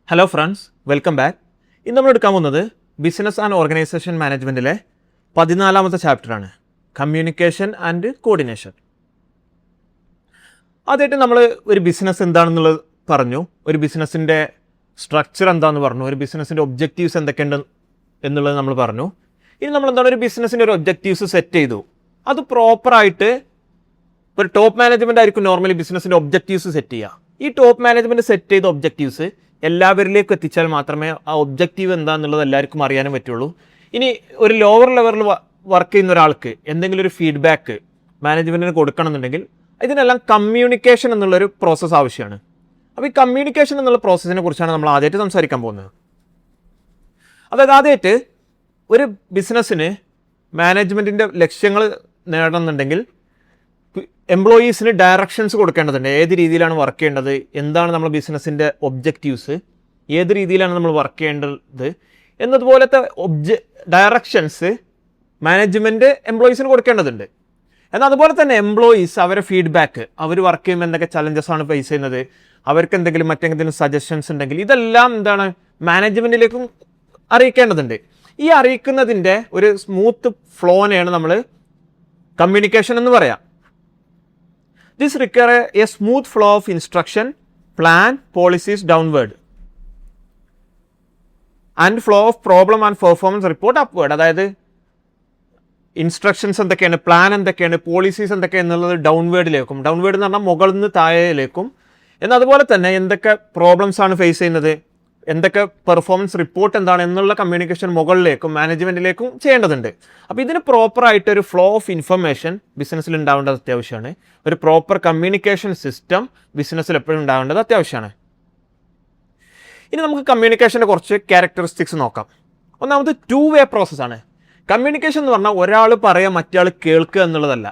Hello friends, welcome back. ഇന്ന് നമ്മൾ എടുക്കാൻ പോകുന്നത് ബിസിനസ് ആൻഡ് ഓർഗനൈസേഷൻ മാനേജ്മെൻറ്റിലെ 14ാമത്തെ ചാപ്റ്ററാണ്, കമ്മ്യൂണിക്കേഷൻ ആൻഡ് കോർഡിനേഷൻ. ആദ്യമായിട്ട് നമ്മൾ ഒരു ബിസിനസ് എന്താണെന്നുള്ളത് പറഞ്ഞു, ഒരു ബിസിനസ്സിൻ്റെ സ്ട്രക്ചർ എന്താണെന്ന് പറഞ്ഞു, ഒരു ബിസിനസ്സിൻ്റെ ഒബ്ജക്റ്റീവ്സ് എന്തൊക്കെയുണ്ട് എന്നുള്ളത് നമ്മൾ പറഞ്ഞു. ഇനി നമ്മൾ എന്താണ് ഒരു ബിസിനസ്സിൻ്റെ ഒരു ഒബ്ജക്റ്റീവ്സ് സെറ്റ് ചെയ്തു, അത് പ്രോപ്പറായിട്ട് ഒരു ടോപ്പ് മാനേജ്മെൻ്റ് ആയിരിക്കും നോർമലി ബിസിനസ്സിൻ്റെ ഒബ്ജക്റ്റീവ്സ് സെറ്റ് ചെയ്യുക. ഈ ടോപ്പ് മാനേജ്മെൻറ്റ് സെറ്റ് ചെയ്ത ഒബ്ജക്റ്റീവ്സ് എല്ലാവരിലേക്കും എത്തിച്ചാൽ മാത്രമേ ആ ഒബ്ജക്റ്റീവ് എന്താണെന്നുള്ളത് എല്ലാവർക്കും അറിയാനും പറ്റുള്ളൂ. ഇനി ഒരു ലോവർ ലെവലിൽ വർക്ക് ചെയ്യുന്ന ഒരാൾക്ക് എന്തെങ്കിലും ഒരു ഫീഡ്ബാക്ക് മാനേജ്മെൻറ്റിന് കൊടുക്കണമെന്നുണ്ടെങ്കിൽ ഇതിനെല്ലാം കമ്മ്യൂണിക്കേഷൻ എന്നുള്ളൊരു പ്രോസസ്സ് ആവശ്യമാണ്. അപ്പോൾ ഈ കമ്മ്യൂണിക്കേഷൻ എന്നുള്ള പ്രോസസ്സിനെ കുറിച്ചാണ് നമ്മൾ ആദ്യമായിട്ട് സംസാരിക്കാൻ പോകുന്നത്. അതായത് ആദ്യമായിട്ട് ഒരു ബിസിനസ്സിന് മാനേജ്മെൻറ്റിൻ്റെ ലക്ഷ്യങ്ങൾ നേടണമെന്നുണ്ടെങ്കിൽ എംപ്ലോയീസിന് ഡയറക്ഷൻസ് കൊടുക്കേണ്ടതുണ്ട്. ഏത് രീതിയിലാണ് വർക്ക് ചെയ്യേണ്ടത്, എന്താണ് നമ്മുടെ ബിസിനസ്സിൻ്റെ ഒബ്ജക്റ്റീവ്സ്, ഏത് രീതിയിലാണ് നമ്മൾ വർക്ക് ചെയ്യേണ്ടത് എന്നതുപോലത്തെ ഡയറക്ഷൻസ് മാനേജ്മെൻറ്റ് എംപ്ലോയീസിന് കൊടുക്കേണ്ടതുണ്ട്. എന്നാൽ അതുപോലെ തന്നെ എംപ്ലോയീസ് അവരെ ഫീഡ്ബാക്ക്, അവർ വർക്ക് ചെയ്യുമ്പോൾ എന്തൊക്കെ ചലഞ്ചസ് ആണ് ഫേസ് ചെയ്യുന്നത്, അവർക്ക് എന്തെങ്കിലും മറ്റെന്തെങ്കിലും സജഷൻസ് ഉണ്ടെങ്കിൽ ഇതെല്ലാം എന്താണ് മാനേജ്മെൻറ്റിലേക്കും അറിയിക്കേണ്ടതുണ്ട്. ഈ അറിയിക്കുന്നതിൻ്റെ ഒരു സ്മൂത്ത് ഫ്ലോനെയാണ് നമ്മൾ കമ്മ്യൂണിക്കേഷൻ എന്ന് പറയാം. This requires a smooth flow of instruction, plan, policies downward and flow of problem and performance report upward. അതായത് ഇൻസ്ട്രക്ഷൻസ് എന്തൊക്കെയാണ്, പ്ലാൻ എന്തൊക്കെയാണ്, പോളിസീസ് എന്തൊക്കെയാണെന്നുള്ളത് ഡൗൺവേർഡിലേക്കും, ഡൗൺവേർഡ് എന്ന് പറഞ്ഞാൽ മുകളിൽ നിന്ന് താഴേയിലേക്കും, എന്നാൽ അതുപോലെ തന്നെ എന്തൊക്കെ പ്രോബ്ലംസ് ആണ് ഫേസ് ചെയ്യുന്നത്, എന്തൊക്കെ പെർഫോമൻസ് റിപ്പോർട്ട് എന്താണ് എന്നുള്ള കമ്മ്യൂണിക്കേഷൻ മുകളിലേക്കും മാനേജ്മെൻറ്റിലേക്കും ചെയ്യേണ്ടതുണ്ട്. അപ്പോൾ ഇതിന് പ്രോപ്പറായിട്ടൊരു ഫ്ലോ ഓഫ് ഇൻഫർമേഷൻ ബിസിനസ്സിൽ ഉണ്ടാവേണ്ടത് അത്യാവശ്യമാണ്. ഒരു പ്രോപ്പർ കമ്മ്യൂണിക്കേഷൻ സിസ്റ്റം ബിസിനസ്സിൽ എപ്പോഴും ഉണ്ടാവേണ്ടത് അത്യാവശ്യമാണ്. ഇനി നമുക്ക് കമ്മ്യൂണിക്കേഷൻ്റെ കുറച്ച് ക്യാരക്ടറിസ്റ്റിക്സ് നോക്കാം. ഒന്നാമത് 2-വേ പ്രോസസ്സാണ്. കമ്മ്യൂണിക്കേഷൻ എന്ന് പറഞ്ഞാൽ ഒരാൾ പറയുക മറ്റയാൾ കേൾക്കുക എന്നുള്ളതല്ല.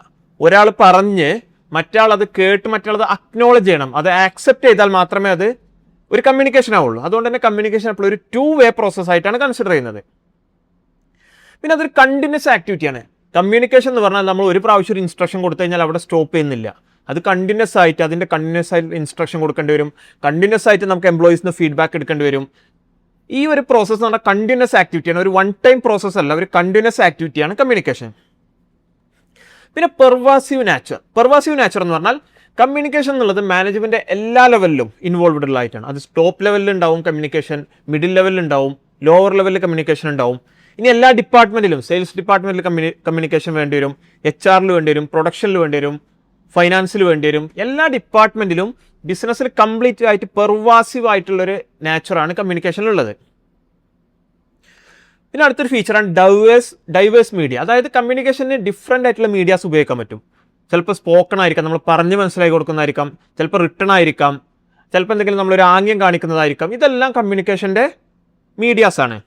ഒരാൾ പറഞ്ഞ് മറ്റയാൾ അത് കേട്ട് മറ്റയാൾ അത് അക്നോളജ് ചെയ്യണം, അത് ആക്സെപ്റ്റ് ചെയ്താൽ മാത്രമേ അത് ഒരു കമ്മ്യൂണിക്കേഷൻ ആവുള്ളൂ. അതുകൊണ്ട് തന്നെ കമ്മ്യൂണിക്കേഷൻ എപ്പോഴും ഒരു 2-വേ പ്രോസസ് ആയിട്ടാണ് കൺസിഡർ ചെയ്യുന്നത്. പിന്നെ അതൊരു കണ്ടിന്യൂസ് ആക്ടിവിറ്റിയാണ്. കമ്മ്യൂണിക്കേഷൻ എന്ന് പറഞ്ഞാൽ നമ്മൾ ഒരു പ്രാവശ്യം ഒരു ഇൻസ്ട്രക്ഷൻ കൊടുത്തു കഴിഞ്ഞാൽ അവിടെ സ്റ്റോപ്പ് ചെയ്യുന്നില്ല. അത് കണ്ടിന്യൂസ് ആയിട്ട് അതിൻ്റെ കണ്ടിന്യൂസ് ആയിട്ട് ഇൻസ്ട്രക്ഷൻ കൊടുക്കേണ്ടി വരും, കണ്ടിന്യൂസ് ആയിട്ട് നമുക്ക് എംപ്ലോയീസിന് ഫീഡ്ബാക്ക് എടുക്കേണ്ടി വരും. ഈ ഒരു പ്രോസസ്സ് എന്ന് പറഞ്ഞാൽ കണ്ടിന്യൂസ് ആക്ടിവിറ്റിയാണ്, ഒരു വൺ ടൈം പ്രോസസ്സ് അല്ല, ഒരു കണ്ടിന്യൂസ് ആക്ടിവിറ്റിയാണ് കമ്മ്യൂണിക്കേഷൻ. പിന്നെ പെർവാസീവ് നാച്ചർ എന്ന് പറഞ്ഞാൽ കമ്മ്യൂണിക്കേഷൻ എന്നുള്ളത് മാനേജ്മെൻറ്റ് എല്ലാ ലെവലിലും ഇൻവോൾവ്ഡ് ആയിട്ടാണ്. അത് ടോപ്പ് ലെവലിൽ ഉണ്ടാവും കമ്മ്യൂണിക്കേഷൻ, മിഡിൽ ലെവലിൽ ഉണ്ടാവും, ലോവർ ലെവലിൽ കമ്മ്യൂണിക്കേഷൻ ഉണ്ടാവും. ഇനി എല്ലാ ഡിപ്പാർട്ട്മെൻറ്റിലും, സെയിൽസ് ഡിപ്പാർട്ട്മെൻറ്റിൽ കമ്മ്യൂണിക്കേഷൻ വേണ്ടി വരും, HR വേണ്ടി വരും, പ്രൊഡക്ഷനിൽ വേണ്ടി വരും, ഫൈനാൻസിൽ വേണ്ടി വരും. എല്ലാ ഡിപ്പാർട്ട്മെൻറ്റിലും ബിസിനസ്സിൽ കംപ്ലീറ്റ് ആയിട്ട് പെർവാസീവ് ആയിട്ടുള്ളൊരു നാച്ചറാണ് കമ്മ്യൂണിക്കേഷനിലുള്ളത്. പിന്നെ അടുത്തൊരു ഫീച്ചറാണ് ഡൈവേഴ്സ് മീഡിയ. അതായത് കമ്മ്യൂണിക്കേഷന് ഡിഫറെൻ്റ് ആയിട്ടുള്ള മീഡിയാസ് ഉപയോഗിക്കാൻ പറ്റും. ചിലപ്പോൾ സ്പോക്കൺ ആയിരിക്കാം, നമ്മൾ പറഞ്ഞ് മനസ്സിലാക്കി കൊടുക്കുന്നതായിരിക്കാം, ചിലപ്പോൾ റിട്ടൺ ആയിരിക്കാം, ചിലപ്പോൾ എന്തെങ്കിലും നമ്മളൊരു ആംഗ്യം കാണിക്കുന്നതായിരിക്കാം. ഇതെല്ലാം കമ്മ്യൂണിക്കേഷൻ്റെ മീഡിയാസാണ്.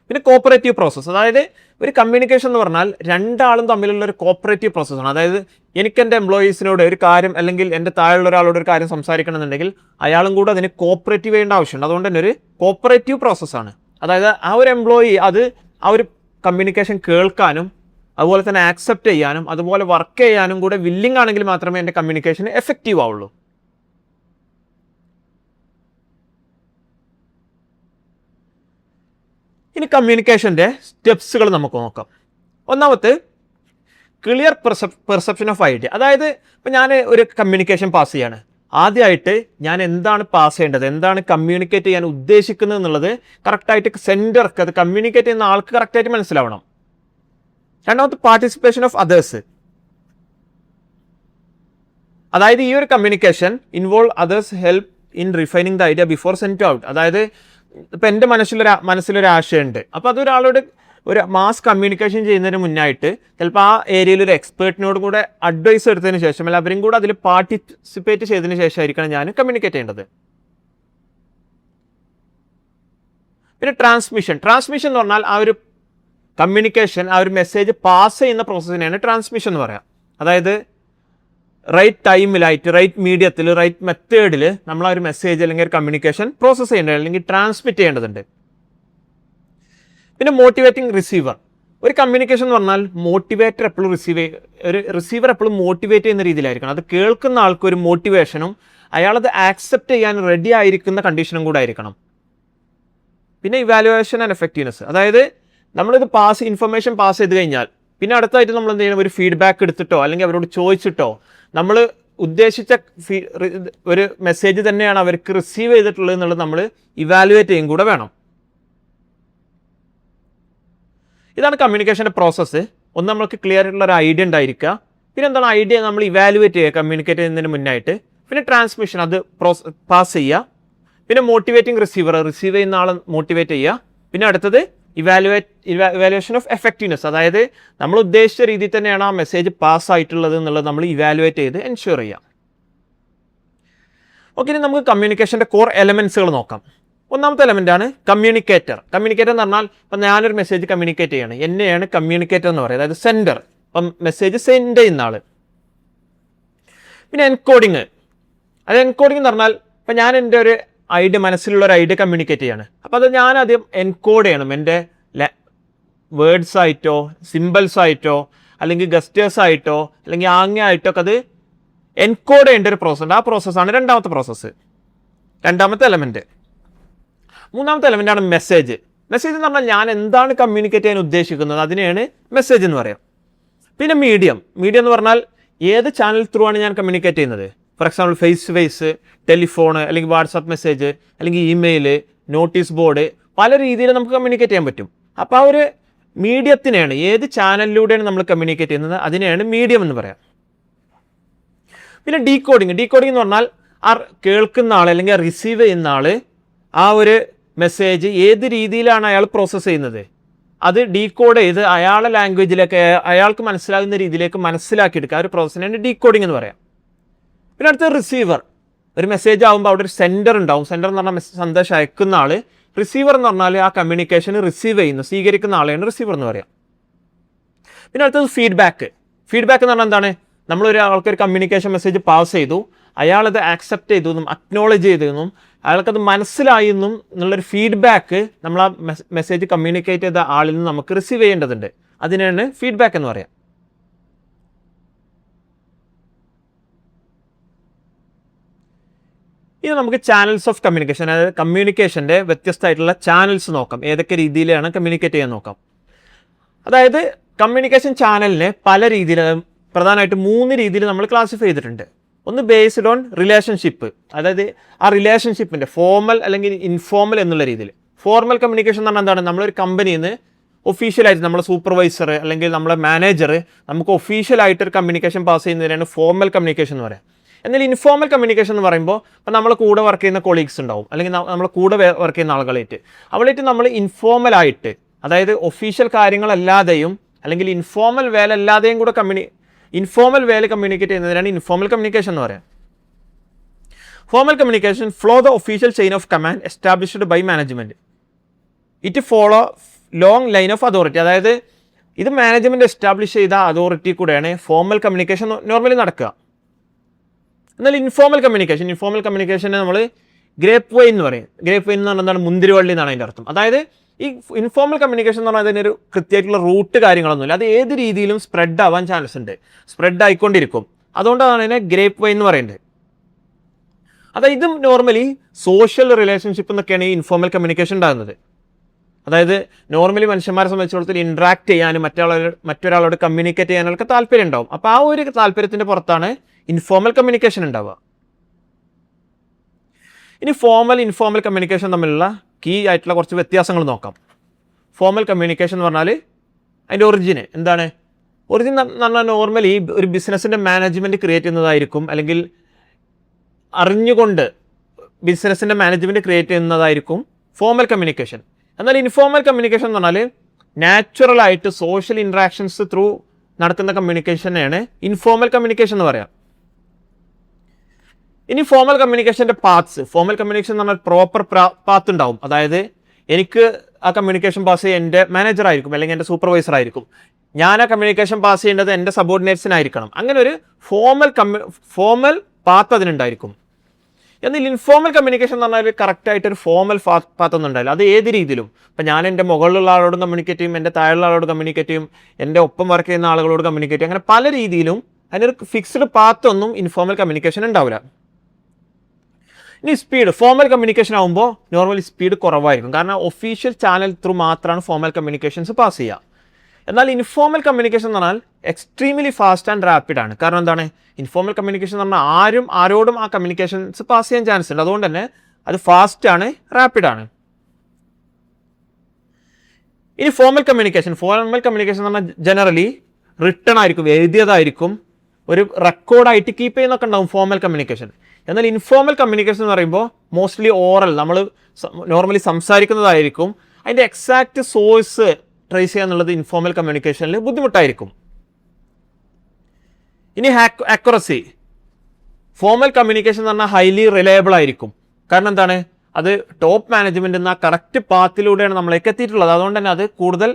പിന്നെ കോപ്പറേറ്റീവ് പ്രോസസ്സ്, അതായത് ഒരു കമ്മ്യൂണിക്കേഷൻ എന്ന് പറഞ്ഞാൽ രണ്ടാളും തമ്മിലുള്ള ഒരു കോപ്പറേറ്റീവ് പ്രോസസ്സാണ്. അതായത് എനിക്ക് എൻ്റെ എംപ്ലോയീസിനോട് ഒരു കാര്യം അല്ലെങ്കിൽ എൻ്റെ താഴെയുള്ള ഒരാളോട് ഒരു കാര്യം സംസാരിക്കണമെന്നുണ്ടെങ്കിൽ അയാളും കൂടെ അതിന് കോപ്പറേറ്റീവ് ചെയ്യേണ്ട ആവശ്യമുണ്ട്. അതുകൊണ്ട് തന്നെ ഒരു കോപ്പറേറ്റീവ് പ്രോസസ്സാണ്. അതായത് ആ ഒരു എംപ്ലോയി അത് ആ ഒരു കമ്മ്യൂണിക്കേഷൻ കേൾക്കാനും അതുപോലെ തന്നെ ആക്സെപ്റ്റ് ചെയ്യാനും അതുപോലെ വർക്ക് ചെയ്യാനും കൂടെ വില്ലിംഗ് ആണെങ്കിൽ മാത്രമേ എൻ്റെ കമ്മ്യൂണിക്കേഷൻ എഫക്റ്റീവ് ആവുള്ളൂ. ഇനി കമ്മ്യൂണിക്കേഷൻ്റെ സ്റ്റെപ്സുകൾ നമുക്ക് നോക്കാം. ഒന്നാമത്തെ ക്ലിയർ പെർസെപ്ഷൻ ഓഫ് ഐഡിയ. അതായത് ഇപ്പം ഞാൻ ഒരു കമ്മ്യൂണിക്കേഷൻ പാസ് ചെയ്യാണ്, ആദ്യമായിട്ട് ഞാൻ എന്താണ് പാസ് ചെയ്യേണ്ടത്, എന്താണ് കമ്മ്യൂണിക്കേറ്റ് ചെയ്യാൻ ഉദ്ദേശിക്കുന്നത് എന്നുള്ളത് കറക്റ്റായിട്ട് സെൻറ്റർക്ക്, അത് കമ്മ്യൂണിക്കേറ്റ് ചെയ്യുന്ന ആൾക്ക് കറക്റ്റായിട്ട് മനസ്സിലാവണം. രണ്ടാമത്തെ പാർട്ടിസിപ്പേഷൻ ഓഫ് അതേഴ്സ്. അതായത് ഈ ഒരു communication involve others help in refining the idea before send out. അതായത് ഇപ്പം എൻ്റെ മനസ്സിലൊരു ആശയമുണ്ട്, അപ്പോൾ അതൊരാളോട് ഒരു മാസ് കമ്മ്യൂണിക്കേഷൻ ചെയ്യുന്നതിന് മുന്നായിട്ട് ചിലപ്പോൾ ആ ഏരിയയിൽ ഒരു എക്സ്പേർട്ടിനോട് കൂടെ അഡ്വൈസ് എടുത്തതിന് ശേഷം അല്ലെങ്കിൽ അവരും കൂടെ അതിൽ പാർട്ടിസിപ്പേറ്റ് ചെയ്തതിന് ശേഷമായിരിക്കണം ഞാൻ കമ്മ്യൂണിക്കേറ്റ് ചെയ്യേണ്ടത്. പിന്നെ ട്രാൻസ്മിഷൻ എന്ന് പറഞ്ഞാൽ ആ ഒരു കമ്മ്യൂണിക്കേഷൻ, ആ ഒരു മെസ്സേജ് പാസ് ചെയ്യുന്ന പ്രോസസ്സിനെയാണ് ട്രാൻസ്മിഷൻ എന്ന് പറയാം. അതായത് റൈറ്റ് ടൈമിലായിട്ട്, റൈറ്റ് മീഡിയത്തിൽ, റൈറ്റ് മെത്തേഡിൽ നമ്മൾ ആ ഒരു മെസ്സേജ് അല്ലെങ്കിൽ ഒരു കമ്മ്യൂണിക്കേഷൻ പ്രോസസ്സ് ചെയ്യേണ്ടത് അല്ലെങ്കിൽ ട്രാൻസ്മിറ്റ് ചെയ്യേണ്ടതുണ്ട്. പിന്നെ മോട്ടിവേറ്റിംഗ് റിസീവർ. ഒരു കമ്മ്യൂണിക്കേഷൻ എന്ന് പറഞ്ഞാൽ മോട്ടിവേറ്റർ എപ്പോഴും റിസീവർ എപ്പോഴും മോട്ടിവേറ്റ് ചെയ്യുന്ന രീതിയിലായിരിക്കണം. അത് കേൾക്കുന്ന ആൾക്ക് ഒരു മോട്ടിവേഷനും അയാളത് ആക്സെപ്റ്റ് ചെയ്യാൻ റെഡി ആയിരിക്കുന്ന കണ്ടീഷനും കൂടെ ആയിരിക്കണം. പിന്നെ ഇവാലുവേഷൻ ആൻഡ് എഫക്റ്റീവ്നെസ്, അതായത് നമ്മളിത് ഇൻഫർമേഷൻ പാസ് ചെയ്ത് കഴിഞ്ഞാൽ പിന്നെ അടുത്തായിട്ട് നമ്മൾ എന്ത് ചെയ്യണം, ഒരു ഫീഡ്ബാക്ക് എടുത്തിട്ടോ അല്ലെങ്കിൽ അവരോട് ചോദിച്ചിട്ടോ നമ്മൾ ഉദ്ദേശിച്ച ഒരു മെസ്സേജ് തന്നെയാണ് അവർക്ക് റിസീവ് ചെയ്തിട്ടുള്ളത് എന്നുള്ളത് നമ്മൾ ഇവാലുവേറ്റ് ചെയ്യും കൂടെ വേണം. ഇതാണ് കമ്മ്യൂണിക്കേഷൻ്റെ പ്രോസസ്സ്. ഒന്ന് നമ്മൾക്ക് ക്ലിയർ ആയിട്ടുള്ള ഒരു ഐഡിയ ഉണ്ടായിരിക്കുക. പിന്നെ എന്താണ് ഐഡിയ നമ്മൾ ഇവാലുവേറ്റ് ചെയ്യുക കമ്മ്യൂണിക്കേറ്റ് ചെയ്യുന്നതിന് മുന്നായിട്ട്. പിന്നെ ട്രാൻസ്മിഷൻ, അത് പാസ് ചെയ്യുക. പിന്നെ മോട്ടിവേറ്റിംഗ് റിസീവ് ചെയ്യുന്ന ആളെ മോട്ടിവേറ്റ് ചെയ്യുക. പിന്നെ അടുത്തത് ഇവാലുവേഷൻ ഓഫ് എഫക്റ്റീവ്നെസ്, അതായത് നമ്മൾ ഉദ്ദേശിച്ച രീതിയിൽ തന്നെയാണ് ആ മെസ്സേജ് പാസ് ആയിട്ടുള്ളത് എന്നുള്ളത് നമ്മൾ ഇവാലുവേറ്റ് ചെയ്ത് എൻഷുർ ചെയ്യാം. ഓക്കെ, ഇനി നമുക്ക് കമ്മ്യൂണിക്കേഷൻ്റെ കോർ എലമെൻസുകൾ നോക്കാം. ഒന്നാമത്തെ എലമെൻ്റാണ് കമ്മ്യൂണിക്കേറ്റർ. കമ്മ്യൂണിക്കേറ്റർ എന്ന് പറഞ്ഞാൽ ഇപ്പം ഞാനൊരു മെസ്സേജ് കമ്മ്യൂണിക്കേറ്റ് ചെയ്യണം, എന്നെയാണ് കമ്മ്യൂണിക്കേറ്റർ എന്ന് പറയുന്നത്, അതായത് സെൻഡർ. അപ്പം മെസ്സേജ് സെൻഡ് ചെയ്യുന്ന ആൾ. പിന്നെ എൻകോഡിങ്. അത് എൻകോഡിങ് എന്ന് പറഞ്ഞാൽ ഇപ്പം ഞാൻ എൻ്റെ ഒരു ഐഡിയ, മനസ്സിലുള്ള ഒരു ഐഡിയ കമ്മ്യൂണിക്കേറ്റ് ചെയ്യാണ്. അപ്പോൾ അത് ഞാൻ ആദ്യം എൻകോഡ് ചെയ്യണം. എൻ്റെ വേർഡ്സ് ആയിട്ടോ സിമ്പിൾസ് ആയിട്ടോ അല്ലെങ്കിൽ ഗസ്റ്റേഴ്സ് ആയിട്ടോ അല്ലെങ്കിൽ ആംഗ്യമായിട്ടോ ഒക്കെ അത് എൻകോഡ് ചെയ്യേണ്ട ഒരു പ്രോസസ്സ്. ആ പ്രോസസ്സാണ് രണ്ടാമത്തെ പ്രോസസ്സ്, രണ്ടാമത്തെ എലമെൻറ്റ്. മൂന്നാമത്തെ എലമെൻ്റാണ് മെസ്സേജ്. മെസ്സേജ് എന്ന് പറഞ്ഞാൽ ഞാൻ എന്താണ് കമ്മ്യൂണിക്കേറ്റ് ചെയ്യാൻ ഉദ്ദേശിക്കുന്നത് അതിനെയാണ് മെസ്സേജ് എന്ന് പറയാം. പിന്നെ മീഡിയം എന്ന് പറഞ്ഞാൽ ഏത് ചാനൽ ത്രൂ ആണ് ഞാൻ കമ്മ്യൂണിക്കേറ്റ് ചെയ്യുന്നത്. For example face to face, telephone, അല്ലെങ്കിൽ വാട്സാപ്പ് മെസ്സേജ്, അല്ലെങ്കിൽ ഇമെയിൽ, നോട്ടീസ് ബോർഡ്, പല രീതിയിൽ നമുക്ക് കമ്മ്യൂണിക്കേറ്റ് ചെയ്യാൻ പറ്റും. അപ്പോൾ ആ ഒരു മീഡിയത്തിനെയാണ്, ഏത് ചാനലിലൂടെയാണ് നമ്മൾ കമ്മ്യൂണിക്കേറ്റ് ചെയ്യുന്നത് അതിനെയാണ് മീഡിയം എന്ന് പറയാം. പിന്നെ ഡീകോഡിങ് എന്ന് പറഞ്ഞാൽ ആ കേൾക്കുന്ന ആൾ അല്ലെങ്കിൽ റിസീവ് ചെയ്യുന്ന ആൾ ആ ഒരു മെസ്സേജ് ഏത് രീതിയിലാണ് അയാൾ പ്രോസസ്സ് ചെയ്യുന്നത് അത് ഡീകോഡ് ചെയ്ത് അയാളുടെ ലാംഗ്വേജിലേക്ക്, അയാൾക്ക് മനസ്സിലാകുന്ന രീതിയിലേക്ക് മനസ്സിലാക്കിയെടുക്കുക. ആ ഒരു പ്രോസസ്സിനാണ് ഡീകോഡിങ് എന്ന് പറയാം. പിന്നെ അടുത്ത റിസീവർ. ഒരു മെസ്സേജ് ആകുമ്പോൾ അവിടെ ഒരു സെൻഡർ ഉണ്ടാവും. സെൻഡർ എന്ന് പറഞ്ഞാൽ സന്ദേശം അയക്കുന്ന ആൾ. റിസീവർ എന്ന് പറഞ്ഞാൽ ആ കമ്മ്യൂണിക്കേഷൻ റിസീവ് ചെയ്യുന്ന, സ്വീകരിക്കുന്ന ആളെയാണ് റിസീവർ എന്ന് പറയാം. പിന്നെ അടുത്തത് ഫീഡ്ബാക്ക് എന്ന് പറഞ്ഞാൽ എന്താണ്, നമ്മളൊരാൾക്കൊരു കമ്മ്യൂണിക്കേഷൻ മെസ്സേജ് പാസ് ചെയ്തു, അയാളത് ആക്സെപ്റ്റ് ചെയ്തു എന്നും അക്നോളജ് ചെയ്തെന്നും അയാൾക്കത് മനസ്സിലായി എന്നും എന്നുള്ളൊരു ഫീഡ്ബാക്ക് നമ്മൾ ആ മെസ്സേജ് കമ്മ്യൂണിക്കേറ്റ് ചെയ്ത ആളിൽ നിന്ന് നമുക്ക് റിസീവ് ചെയ്യേണ്ടതുണ്ട്. അതിനാണ് ഫീഡ്ബാക്ക് എന്ന് പറയാം. ഇനി നമുക്ക് ചാനൽസ് ഓഫ് കമ്മ്യൂണിക്കേഷൻ, അതായത് കമ്മ്യൂണിക്കേഷൻ്റെ വ്യത്യസ്തമായിട്ടുള്ള ചാനൽസ് നോക്കാം. ഏതൊക്കെ രീതിയിലാണ് കമ്മ്യൂണിക്കേറ്റ് ചെയ്യാൻ നോക്കാം. അതായത് കമ്മ്യൂണിക്കേഷൻ ചാനലിനെ പല രീതിയിൽ, പ്രധാനമായിട്ട് 3 രീതിയിൽ നമ്മൾ ക്ലാസിഫൈ ചെയ്തിട്ടുണ്ട്. ഒന്ന് ബേസ്ഡ് ഓൺ റിലേഷൻഷിപ്പ്, അതായത് ആ റിലേഷൻഷിപ്പിൻ്റെ ഫോർമൽ അല്ലെങ്കിൽ ഇൻഫോർമൽ എന്നുള്ള രീതിയിൽ. ഫോർമൽ കമ്മ്യൂണിക്കേഷൻ എന്ന് പറഞ്ഞാൽ എന്താണ്, നമ്മളൊരു കമ്പനിയിൽ നിന്ന് ഒഫീഷ്യലായിട്ട് നമ്മളെ സൂപ്പർവൈസർ അല്ലെങ്കിൽ നമ്മളെ മാനേജർ നമുക്ക് ഒഫീഷ്യലായിട്ടൊരു കമ്മ്യൂണിക്കേഷൻ പാസ് ചെയ്യുന്നതിനാണ് ഫോർമൽ കമ്മ്യൂണിക്കേഷൻ എന്ന് പറയാം. എന്നാൽ ഇൻഫോർമൽ കമ്മ്യൂണിക്കേഷൻ എന്ന് പറയുമ്പോൾ ഇപ്പോൾ നമ്മളെ കൂടെ വർക്ക് ചെയ്യുന്ന കൊളീഗ്സ് ഉണ്ടാവും, അല്ലെങ്കിൽ നമ്മളെ കൂടെ വർക്ക് ചെയ്യുന്ന ആളുകളായിട്ട് അവളായിട്ട് നമ്മൾ ഇൻഫോർമലായിട്ട്, അതായത് ഒഫീഷ്യൽ കാര്യങ്ങളല്ലാതെയും അല്ലെങ്കിൽ ഇൻഫോർമൽ വേലല്ലാതെയും കൂടെ ഇൻഫോർമൽ വേല കമ്മ്യൂണിക്കേറ്റ് ചെയ്യുന്നതിനാണ് ഇൻഫോർമൽ കമ്മ്യൂണിക്കേഷൻ എന്ന് പറയാം. Formal communication flow the official chain of command established by management. It follow long line of authority, അതായത് ഇത് മാനേജ്മെൻറ്റ് എസ്റ്റാബ്ലിഷ് ചെയ്ത അതോറിറ്റി കൂടെയാണ് ഫോർമൽ കമ്മ്യൂണിക്കേഷൻ നോർമലി നടക്കുക. എന്നാൽ ഇൻഫോർമൽ കമ്മ്യൂണിക്കേഷനെ നമ്മൾ ഗ്രേപ്പ് വൈൻ എന്ന് പറയും. ഗ്രേപ്പ് വൈൻ എന്ന് പറഞ്ഞാൽ എന്താണ്, മുന്തിരിവള്ളി എന്നാണ് അതിൻ്റെ അർത്ഥം. അതായത് ഈ ഇൻഫോർമൽ കമ്മ്യൂണിക്കേഷൻ എന്ന് പറഞ്ഞാൽ അതിനൊരു കൃത്യമായിട്ടുള്ള റൂട്ട് കാര്യങ്ങളൊന്നുമില്ല. അത് ഏത് രീതിയിലും സ്പ്രെഡ് ആവാൻ ചാൻസ് ഉണ്ട്, സ്പ്രെഡ് ആയിക്കൊണ്ടിരിക്കും. അതുകൊണ്ടാണ് അതിനെ ഗ്രേപ്പ് വൈൻ എന്ന് പറയുന്നത്. അതായത് ഇത് നോർമലി സോഷ്യൽ റിലേഷൻഷിപ്പ് എന്നൊക്കെയാണ് ഈ ഇൻഫോർമൽ കമ്മ്യൂണിക്കേഷൻ ഉണ്ടാകുന്നത്. അതായത് നോർമലി മനുഷ്യന്മാരെ സംബന്ധിച്ചിടത്തോളം ഇൻട്രാക്ട് ചെയ്യാനും മറ്റൊരാളോട് കമ്മ്യൂണിക്കേറ്റ് ചെയ്യാനൊക്കെ താല്പര്യം ഉണ്ടാവും. അപ്പോൾ ആ ഒരു താല്പര്യത്തിൻ്റെ പുറത്താണ് ഇൻഫോർമൽ കമ്മ്യൂണിക്കേഷൻ ഉണ്ടാവുക. ഇനി ഫോർമൽ ഇൻഫോർമൽ കമ്മ്യൂണിക്കേഷൻ തമ്മിലുള്ള കീ ആയിട്ടുള്ള കുറച്ച് വ്യത്യാസങ്ങൾ നോക്കാം. ഫോർമൽ കമ്മ്യൂണിക്കേഷൻ എന്ന് പറഞ്ഞാൽ അതിൻ്റെ ഒറിജിൻ എന്താണ്? ഒറിജിൻ എന്ന് പറഞ്ഞാൽ നോർമലി ഒരു ബിസിനസ്സിൻ്റെ മാനേജ്മെൻറ്റ് ക്രിയേറ്റ് ചെയ്യുന്നതായിരിക്കും, അല്ലെങ്കിൽ അറിഞ്ഞുകൊണ്ട് ബിസിനസ്സിൻ്റെ മാനേജ്മെൻറ്റ് ക്രിയേറ്റ് ചെയ്യുന്നതായിരിക്കും ഫോർമൽ കമ്മ്യൂണിക്കേഷൻ. എന്നാൽ ഇൻഫോർമൽ കമ്മ്യൂണിക്കേഷൻ എന്ന് പറഞ്ഞാൽ നാച്ചുറലായിട്ട് സോഷ്യൽ ഇൻട്രാക്ഷൻസ് ത്രൂ നടക്കുന്ന കമ്മ്യൂണിക്കേഷനെയാണ് ഇൻഫോർമൽ കമ്മ്യൂണിക്കേഷൻ എന്ന് പറയാം. ഇനി ഫോർമൽ കമ്മ്യൂണിക്കേഷൻ്റെ പാത്ത്സ്. ഫോർമൽ കമ്മ്യൂണിക്കേഷൻ എന്ന് പറഞ്ഞാൽ പ്രോപ്പർ പാത്ത് ഉണ്ടാവും. അതായത് എനിക്ക് ആ കമ്മ്യൂണിക്കേഷൻ പാസ് ചെയ്യുക എൻ്റെ മാനേജർ ആയിരിക്കും, അല്ലെങ്കിൽ എൻ്റെ സൂപ്പർവൈസർ ആയിരിക്കും. ഞാൻ ആ കമ്മ്യൂണിക്കേഷൻ പാസ് ചെയ്യേണ്ടത് എൻ്റെ സബോർഡിനേറ്റ്സിനായിരിക്കണം. അങ്ങനെ ഒരു ഫോർമൽ പാത്ത് അതിനുണ്ടായിരിക്കും. എന്നാൽ ഇൻഫോർമൽ കമ്മ്യൂണിക്കേഷൻ എന്ന് പറഞ്ഞാൽ കറക്റ്റായിട്ടൊരു ഫോർമൽ പാത്തൊന്നും ഉണ്ടാവില്ല. അത് ഏത് രീതിയിലും, ഇപ്പം ഞാൻ എൻ്റെ മുകളിലുള്ള ആളോട് കമ്മ്യൂണിക്കേറ്റ് ചെയ്യും, എൻ്റെ താഴെയുള്ള ആളോട് കമ്മ്യൂണിക്കേറ്റ് ചെയ്യും, എൻ്റെ ഒപ്പം വർക്ക് ചെയ്യുന്ന ആളുകളോട് കമ്മ്യൂണിക്കേറ്റ് ചെയ്യും. അങ്ങനെ പല രീതിയിലും അതിനൊരു ഫിക്സ്ഡ് പാത്തൊന്നും ഇൻഫോർമൽ കമ്മ്യൂണിക്കേഷൻ ഉണ്ടാവില്ല. ഇനി സ്പീഡ്, ഫോർമൽ കമ്മ്യൂണിക്കേഷൻ ആകുമ്പോൾ നോർമലി സ്പീഡ് കുറവായിരിക്കും. കാരണം ഒഫീഷ്യൽ ചാനൽ ത്രൂ മാത്രമാണ് ഫോർമൽ കമ്മ്യൂണിക്കേഷൻസ് പാസ് ചെയ്യുക. എന്നാൽ ഇൻഫോർമൽ കമ്മ്യൂണിക്കേഷൻ എന്ന് പറഞ്ഞാൽ എക്സ്ട്രീംലി ഫാസ്റ്റ് ആൻഡ് റാപ്പിഡ് ആണ്. കാരണം എന്താണ്, ഇൻഫോർമൽ കമ്മ്യൂണിക്കേഷൻ എന്ന് പറഞ്ഞാൽ ആരോടും ആ കമ്മ്യൂണിക്കേഷൻസ് പാസ് ചെയ്യാൻ ചാൻസ് ഉണ്ട്. അതുകൊണ്ട് തന്നെ അത് ഫാസ്റ്റ് ആണ്, റാപ്പിഡ് ആണ്. ഇനി ഫോർമൽ കമ്മ്യൂണിക്കേഷൻ എന്ന് പറഞ്ഞാൽ ജനറലി റിട്ടൺ ആയിരിക്കും, എഴുതിയതായിരിക്കും, ഒരു റെക്കോർഡായിട്ട് കീപ്പ് ചെയ്യുന്നൊക്കെ ഉണ്ടാവും ഫോർമൽ കമ്മ്യൂണിക്കേഷൻ. എന്നാൽ ഇൻഫോർമൽ കമ്മ്യൂണിക്കേഷൻ എന്ന് പറയുമ്പോൾ മോസ്റ്റ്ലി ഓറൽ, നമ്മൾ നോർമലി സംസാരിക്കുന്നതായിരിക്കും. അതിൻ്റെ എക്സാക്റ്റ് സോഴ്സ് ട്രേസ് ചെയ്യുക എന്നുള്ളത് ഇൻഫോർമൽ കമ്മ്യൂണിക്കേഷനിൽ ബുദ്ധിമുട്ടായിരിക്കും. ഇനി ആക്യുറസി, ഫോർമൽ കമ്മ്യൂണിക്കേഷൻ എന്ന് പറഞ്ഞാൽ ഹൈലി റിലയബിൾ ആയിരിക്കും. കാരണം എന്താണ്, അത് ടോപ്പ് മാനേജ്മെൻറ്റ് എന്ന കറക്റ്റ് പാത്തിലൂടെയാണ് നമ്മളേക്ക് എത്തിയിട്ടുള്ളത്. അതുകൊണ്ട് തന്നെ അത് കൂടുതൽ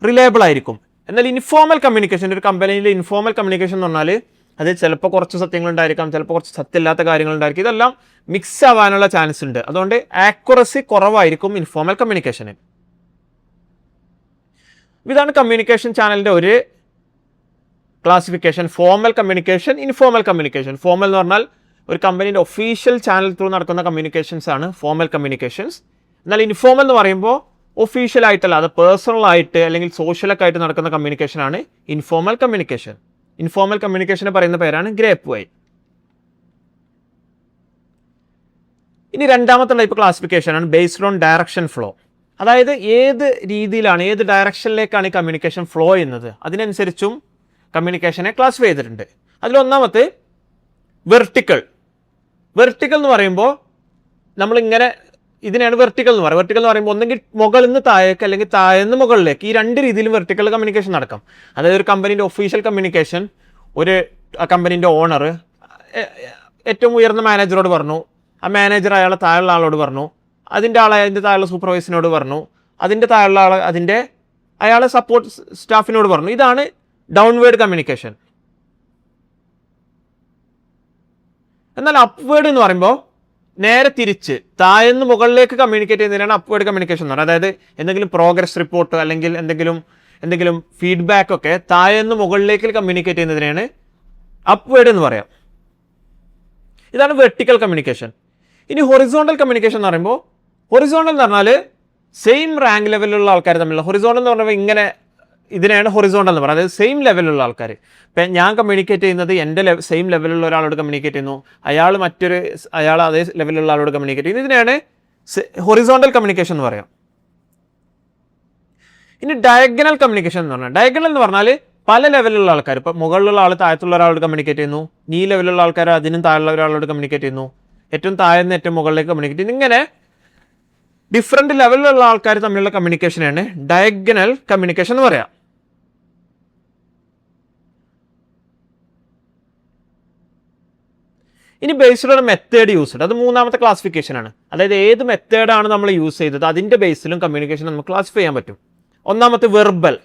റിലയബിൾ ആയിരിക്കും. എന്നാൽ ഇൻഫോർമൽ കമ്മ്യൂണിക്കേഷൻ, ഒരു കമ്പനിയിൽ ഇൻഫോർമൽ കമ്മ്യൂണിക്കേഷൻ എന്ന് പറഞ്ഞാൽ അത് ചിലപ്പോൾ കുറച്ച് സത്യങ്ങളുണ്ടായിരിക്കാം, ചിലപ്പോൾ കുറച്ച് സത്യമില്ലാത്ത കാര്യങ്ങളുണ്ടായിരിക്കും. ഇതെല്ലാം മിക്സ് ആവാനുള്ള ചാൻസ് ഉണ്ട്. അതുകൊണ്ട് ആക്യുറസി കുറവായിരിക്കും ഇൻഫോർമൽ കമ്മ്യൂണിക്കേഷന്. ഇതാണ് കമ്മ്യൂണിക്കേഷൻ ചാനലിൻ്റെ ഒരു classification: formal communication, informal communication. Formal എന്ന് പറഞ്ഞാൽ ഒരു കമ്പനീൻ്റെ ഒഫീഷ്യൽ ചാനൽ ത്രൂ നടക്കുന്ന കമ്മ്യൂണിക്കേഷൻസ് ആണ് ഫോർമൽ കമ്മ്യൂണിക്കേഷൻസ്. എന്നാൽ ഇൻഫോർമൽ എന്ന് പറയുമ്പോൾ ഒഫീഷ്യൽ ആയിട്ടല്ല, അത് പേഴ്സണൽ ആയിട്ട് അല്ലെങ്കിൽ സോഷ്യലൊക്കെ ആയിട്ട് നടക്കുന്ന കമ്മ്യൂണിക്കേഷനാണ് ഇൻഫോർമൽ കമ്മ്യൂണിക്കേഷൻ. ഇൻഫോർമൽ കമ്മ്യൂണിക്കേഷനെ പറയുന്ന പേരാണ് ഗ്രേപ്പ് വൈൻ. ഇനി രണ്ടാമത്തെ ടൈപ്പ് ക്ലാസിഫിക്കേഷനാണ് ബേസ്ഡ് ഓൺ ഡയറക്ഷൻ ഫ്ലോ. അതായത് ഏത് രീതിയിലാണ്, ഏത് ഡയറക്ഷനിലേക്കാണ് ഈ കമ്മ്യൂണിക്കേഷൻ ഫ്ലോ ചെയ്യുന്നത്, അതിനനുസരിച്ചും കമ്മ്യൂണിക്കേഷനെ ക്ലാസിഫൈ ചെയ്തിട്ടുണ്ട്. അതിലൊന്നാമത്തെ വെർട്ടിക്കൽ. വെർട്ടിക്കൽ എന്ന് പറയുമ്പോൾ നമ്മളിങ്ങനെ ഇതിനെയാണ് വെർട്ടിക്കൽ എന്ന് പറയുക. വെർട്ടിക്കൽ എന്ന് പറയുമ്പോൾ ഒന്നെങ്കിൽ മുകളിൽ നിന്ന് താഴേക്ക് അല്ലെങ്കിൽ താഴെ നിന്ന് മുകളിലേക്ക്, ഈ രണ്ട് രീതിയിലും വെർട്ടിക്കൽ കമ്മ്യൂണിക്കേഷൻ നടക്കാം. അതായത് ഒരു കമ്പനീൻ്റെ ഒഫീഷ്യൽ കമ്മ്യൂണിക്കേഷൻ, ഒരു കമ്പനീൻ്റെ ഓണർ ഏറ്റവും ഉയർന്ന മാനേജറോട് പറഞ്ഞു, ആ മാനേജർ അയാളെ താഴെയുള്ള ആളോട് പറഞ്ഞു, അതിൻ്റെ താഴെയുള്ള സൂപ്പർവൈസറിനോട് പറഞ്ഞു, അതിൻ്റെ താഴെയുള്ള ആൾ അയാളെ സപ്പോർട്ട് സ്റ്റാഫിനോട് പറഞ്ഞു. ഇതാണ് ഡൗൺവേർഡ് കമ്മ്യൂണിക്കേഷൻ. എന്നാൽ അപ്വേർഡ് എന്ന് പറയുമ്പോൾ നേരെ തിരിച്ച് താഴെന്ന് മുകളിലേക്ക് കമ്മ്യൂണിക്കേറ്റ് ചെയ്യുന്നതിനാണ് അപ്വേർഡ് കമ്മ്യൂണിക്കേഷൻ എന്ന് പറയുന്നത്. അതായത് എന്തെങ്കിലും പ്രോഗ്രസ് റിപ്പോർട്ട് അല്ലെങ്കിൽ എന്തെങ്കിലും ഫീഡ്ബാക്ക് ഒക്കെ താഴെന്ന് മുകളിലേക്ക് കമ്മ്യൂണിക്കേറ്റ് ചെയ്യുന്നതിനാണ് അപ്വേർഡ് എന്ന് പറയാം. ഇതാണ് വെർട്ടിക്കൽ കമ്മ്യൂണിക്കേഷൻ. ഇനി ഹൊറിസോണ്ടൽ കമ്മ്യൂണിക്കേഷൻ എന്ന് പറയുമ്പോൾ, ഹൊറിസോണ്ടൽ എന്ന് പറഞ്ഞാൽ സെയിം റാങ്ക് ലെവലിലുള്ള ആൾക്കാർ തമ്മിലുള്ള, ഹൊറിസോണ്ടൽ എന്ന് പറയുമ്പോൾ ഇങ്ങനെ, ഇതിനെയാണ് ഹൊറിസോണ്ടൽ എന്ന് പറയുന്നത്. അതായത് സെയിം ലെവലിലുള്ള ആൾക്കാർ. ഇപ്പം ഞാൻ കമ്മ്യൂണിക്കേറ്റ് ചെയ്യുന്നത് എൻ്റെ സെയിം ലെവലിലുള്ള ഒരാളോട് കമ്മ്യൂണിക്കേറ്റ് ചെയ്യുന്നു, അയാൾ അതേ ലെവലിലുള്ള ആളോട് കമ്മ്യൂണിക്കേറ്റ് ചെയ്യുന്നു. ഇതിനെയാണ് ഹൊറിസോണ്ടൽ കമ്മ്യൂണിക്കേഷൻ എന്ന് പറയാം. ഇനി ഡയഗണൽ കമ്മ്യൂണിക്കേഷൻ എന്ന് പറഞ്ഞാൽ, ഡയഗണൽ എന്ന് പറഞ്ഞാൽ പല ലെവലിലുള്ള ആൾക്കാർ, ഇപ്പോൾ മുകളിലുള്ള ആൾ താഴത്തുള്ള ഒരാളോട് കമ്മ്യൂണിക്കേറ്റ് ചെയ്യുന്നു, ഈ ലെവലിലുള്ള ആൾക്കാർ അതിനും താഴെയുള്ള ഒരാളോട് കമ്മ്യൂണിക്കേറ്റ് ചെയ്യുന്നു, ഏറ്റവും താഴെ നിന്ന് ഏറ്റവും മുകളിലേക്ക് കമ്മ്യൂണിക്കേറ്റ് ചെയ്യുന്നു. ഇങ്ങനെ ഡിഫറെൻറ്റ് ലെവലിലുള്ള ആൾക്കാർ തമ്മിലുള്ള കമ്മ്യൂണിക്കേഷനാണ് ഡയഗണൽ കമ്മ്യൂണിക്കേഷൻ എന്ന് പറയാം. ഇനി ബേസ്ഡ് ഓൺ മെത്തേഡ് യൂസ്ഡ്, അത് മൂന്നാമത്തെ ക്ലാസിഫിക്കേഷൻ ആണ്. അതായത് ഏത് മെത്തേഡാണ് നമ്മൾ യൂസ് ചെയ്തത് അതിൻ്റെ ബേസിലും കമ്മ്യൂണിക്കേഷൻ നമുക്ക് ക്ലാസിഫൈ ചെയ്യാൻ പറ്റും. ഒന്നാമത്തെ വെർബൽ.